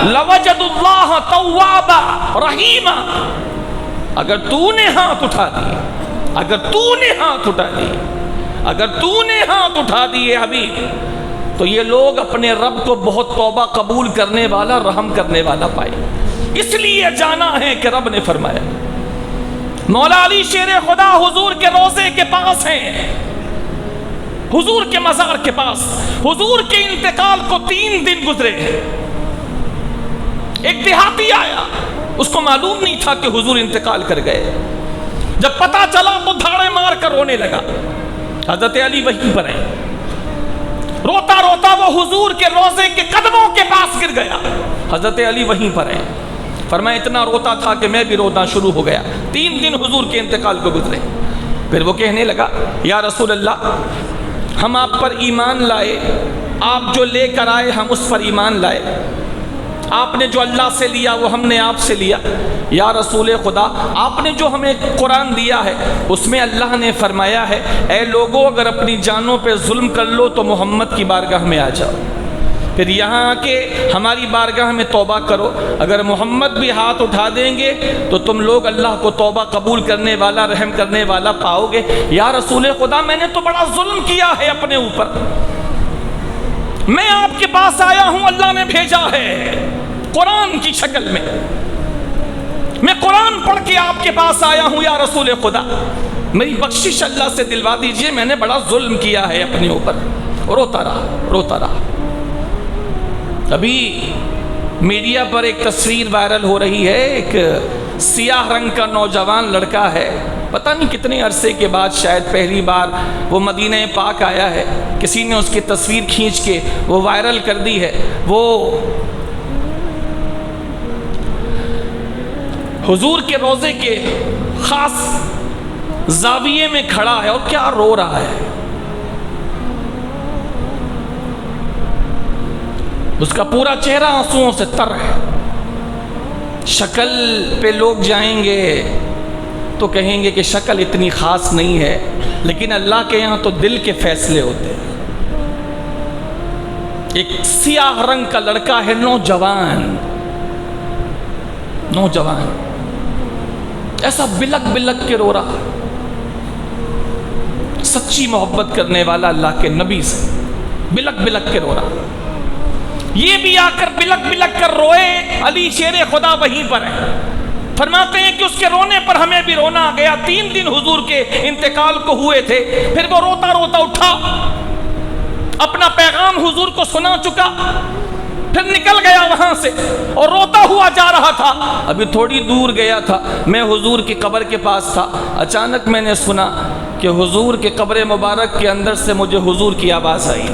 Speaker 1: لوجد اللہ توابا رحیما. اگر تو نے ہاتھ اٹھا دیے، اگر تو نے ہاتھ اٹھا دیے، اگر تو نے ہاتھ اٹھا دیے حبیب، تو یہ لوگ اپنے رب کو بہت توبہ قبول کرنے والا، رحم کرنے والا پائے. اس لیے جانا ہے کہ رب نے فرمایا. مولا علی شیر خدا حضور کے روضے کے پاس ہیں، حضور کے مزار کے پاس. حضور کے انتقال کو 3 دن گزرے. ایک دیہاتی آیا، اس کو معلوم نہیں تھا کہ حضور انتقال کر گئے. جب پتا چلا تو دھاڑے مار کر رونے لگا. حضرت علی وہیں پر ہیں، روتا روتا وہ حضور کے روضے کے قدموں کے پاس گر گیا. حضرت علی وہیں پر ہیں. فرمایا اتنا روتا تھا کہ میں بھی رونا شروع ہو گیا. 3 دن حضور کے انتقال کو گزرے. پھر وہ کہنے لگا یا رسول اللہ ہم آپ پر ایمان لائے، آپ جو لے کر آئے ہم اس پر ایمان لائے، آپ نے جو اللہ سے لیا وہ ہم نے آپ سے لیا. یا رسول خدا آپ نے جو ہمیں قرآن دیا ہے اس میں اللہ نے فرمایا ہے اے لوگوں اگر اپنی جانوں پہ ظلم کر لو تو محمد کی بارگاہ میں آ جاؤ. پھر یہاں آ کے ہماری بارگاہ میں توبہ کرو. اگر محمد بھی ہاتھ اٹھا دیں گے تو تم لوگ اللہ کو توبہ قبول کرنے والا، رحم کرنے والا پاؤ گے. یا رسول خدا میں نے تو بڑا ظلم کیا ہے اپنے اوپر، میں آپ کے پاس آیا ہوں، اللہ نے بھیجا ہے قرآن کی شکل میں قرآن پڑھ کے آپ کے پاس آیا ہوں. یا رسول خدا میری بخشش اللہ سے دلوا دیجئے، میں نے بڑا ظلم کیا ہے اپنے اوپر. روتا رہا. ابھی میڈیا پر ایک تصویر وائرل ہو رہی ہے، ایک سیاہ رنگ کا نوجوان لڑکا ہے، پتہ نہیں کتنے عرصے کے بعد شاید پہلی بار وہ مدینہ پاک آیا ہے. کسی نے اس کی تصویر کھینچ کے وہ وائرل کر دی ہے. وہ حضور کے روضے کے خاص زاویے میں کھڑا ہے اور کیا رو رہا ہے. اس کا پورا چہرہ آنسوؤں سے تر ہے. شکل پہ لوگ جائیں گے تو کہیں گے کہ شکل اتنی خاص نہیں ہے، لیکن اللہ کے یہاں تو دل کے فیصلے ہوتے ہیں. ایک سیاہ رنگ کا لڑکا ہے، نوجوان ایسا بلک بلک کے رو رہا. سچی محبت کرنے والا اللہ کے نبی سے بلک بلک کے رو رہا. یہ بھی آ کر بلک بلک کر روئے. علی شیر خدا وہیں پر ہے. فرماتے ہیں کہ اس کے رونے پر ہمیں بھی رونا آ گیا. 3 دن حضور کے انتقال کو ہوئے تھے. پھر وہ روتا روتا اٹھا, اپنا پیغام حضور کو سنا چکا, پھر نکل گیا وہاں سے اور روتا ہوا جا رہا تھا. ابھی تھوڑی دور گیا تھا, میں حضور کی قبر کے پاس تھا. اچانک میں نے سنا کہ حضور کے قبر مبارک کے اندر سے مجھے حضور کی آواز آئی,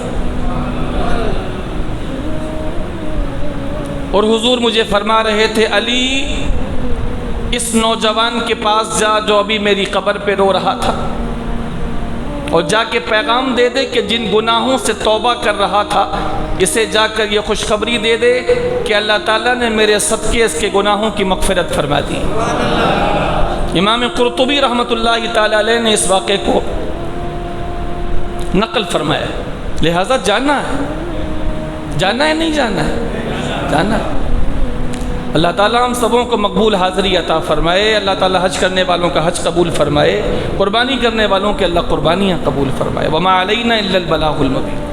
Speaker 1: اور حضور مجھے فرما رہے تھے, علی اس نوجوان کے پاس جا جو ابھی میری قبر پہ رو رہا تھا, اور جا کے پیغام دے دے کہ جن گناہوں سے توبہ کر رہا تھا اسے جا کر یہ خوشخبری دے دے کہ اللہ تعالیٰ نے میرے صدقے اس کے گناہوں کی مغفرت فرما دی. امام قرطبی رحمۃ اللہ تعالیٰ علیہ نے اس واقعے کو نقل فرمایا. لہٰذا جاننا ہے نہیں جاننا ہے, جاننا ہے. اللہ تعالیٰ ہم سبوں کو مقبول حاضری عطا فرمائے. اللہ تعالیٰ حج کرنے والوں کا حج قبول فرمائے, قربانی کرنے والوں کے اللہ قربانیاں قبول فرمائے. وما علینا الا البلاغ المبین.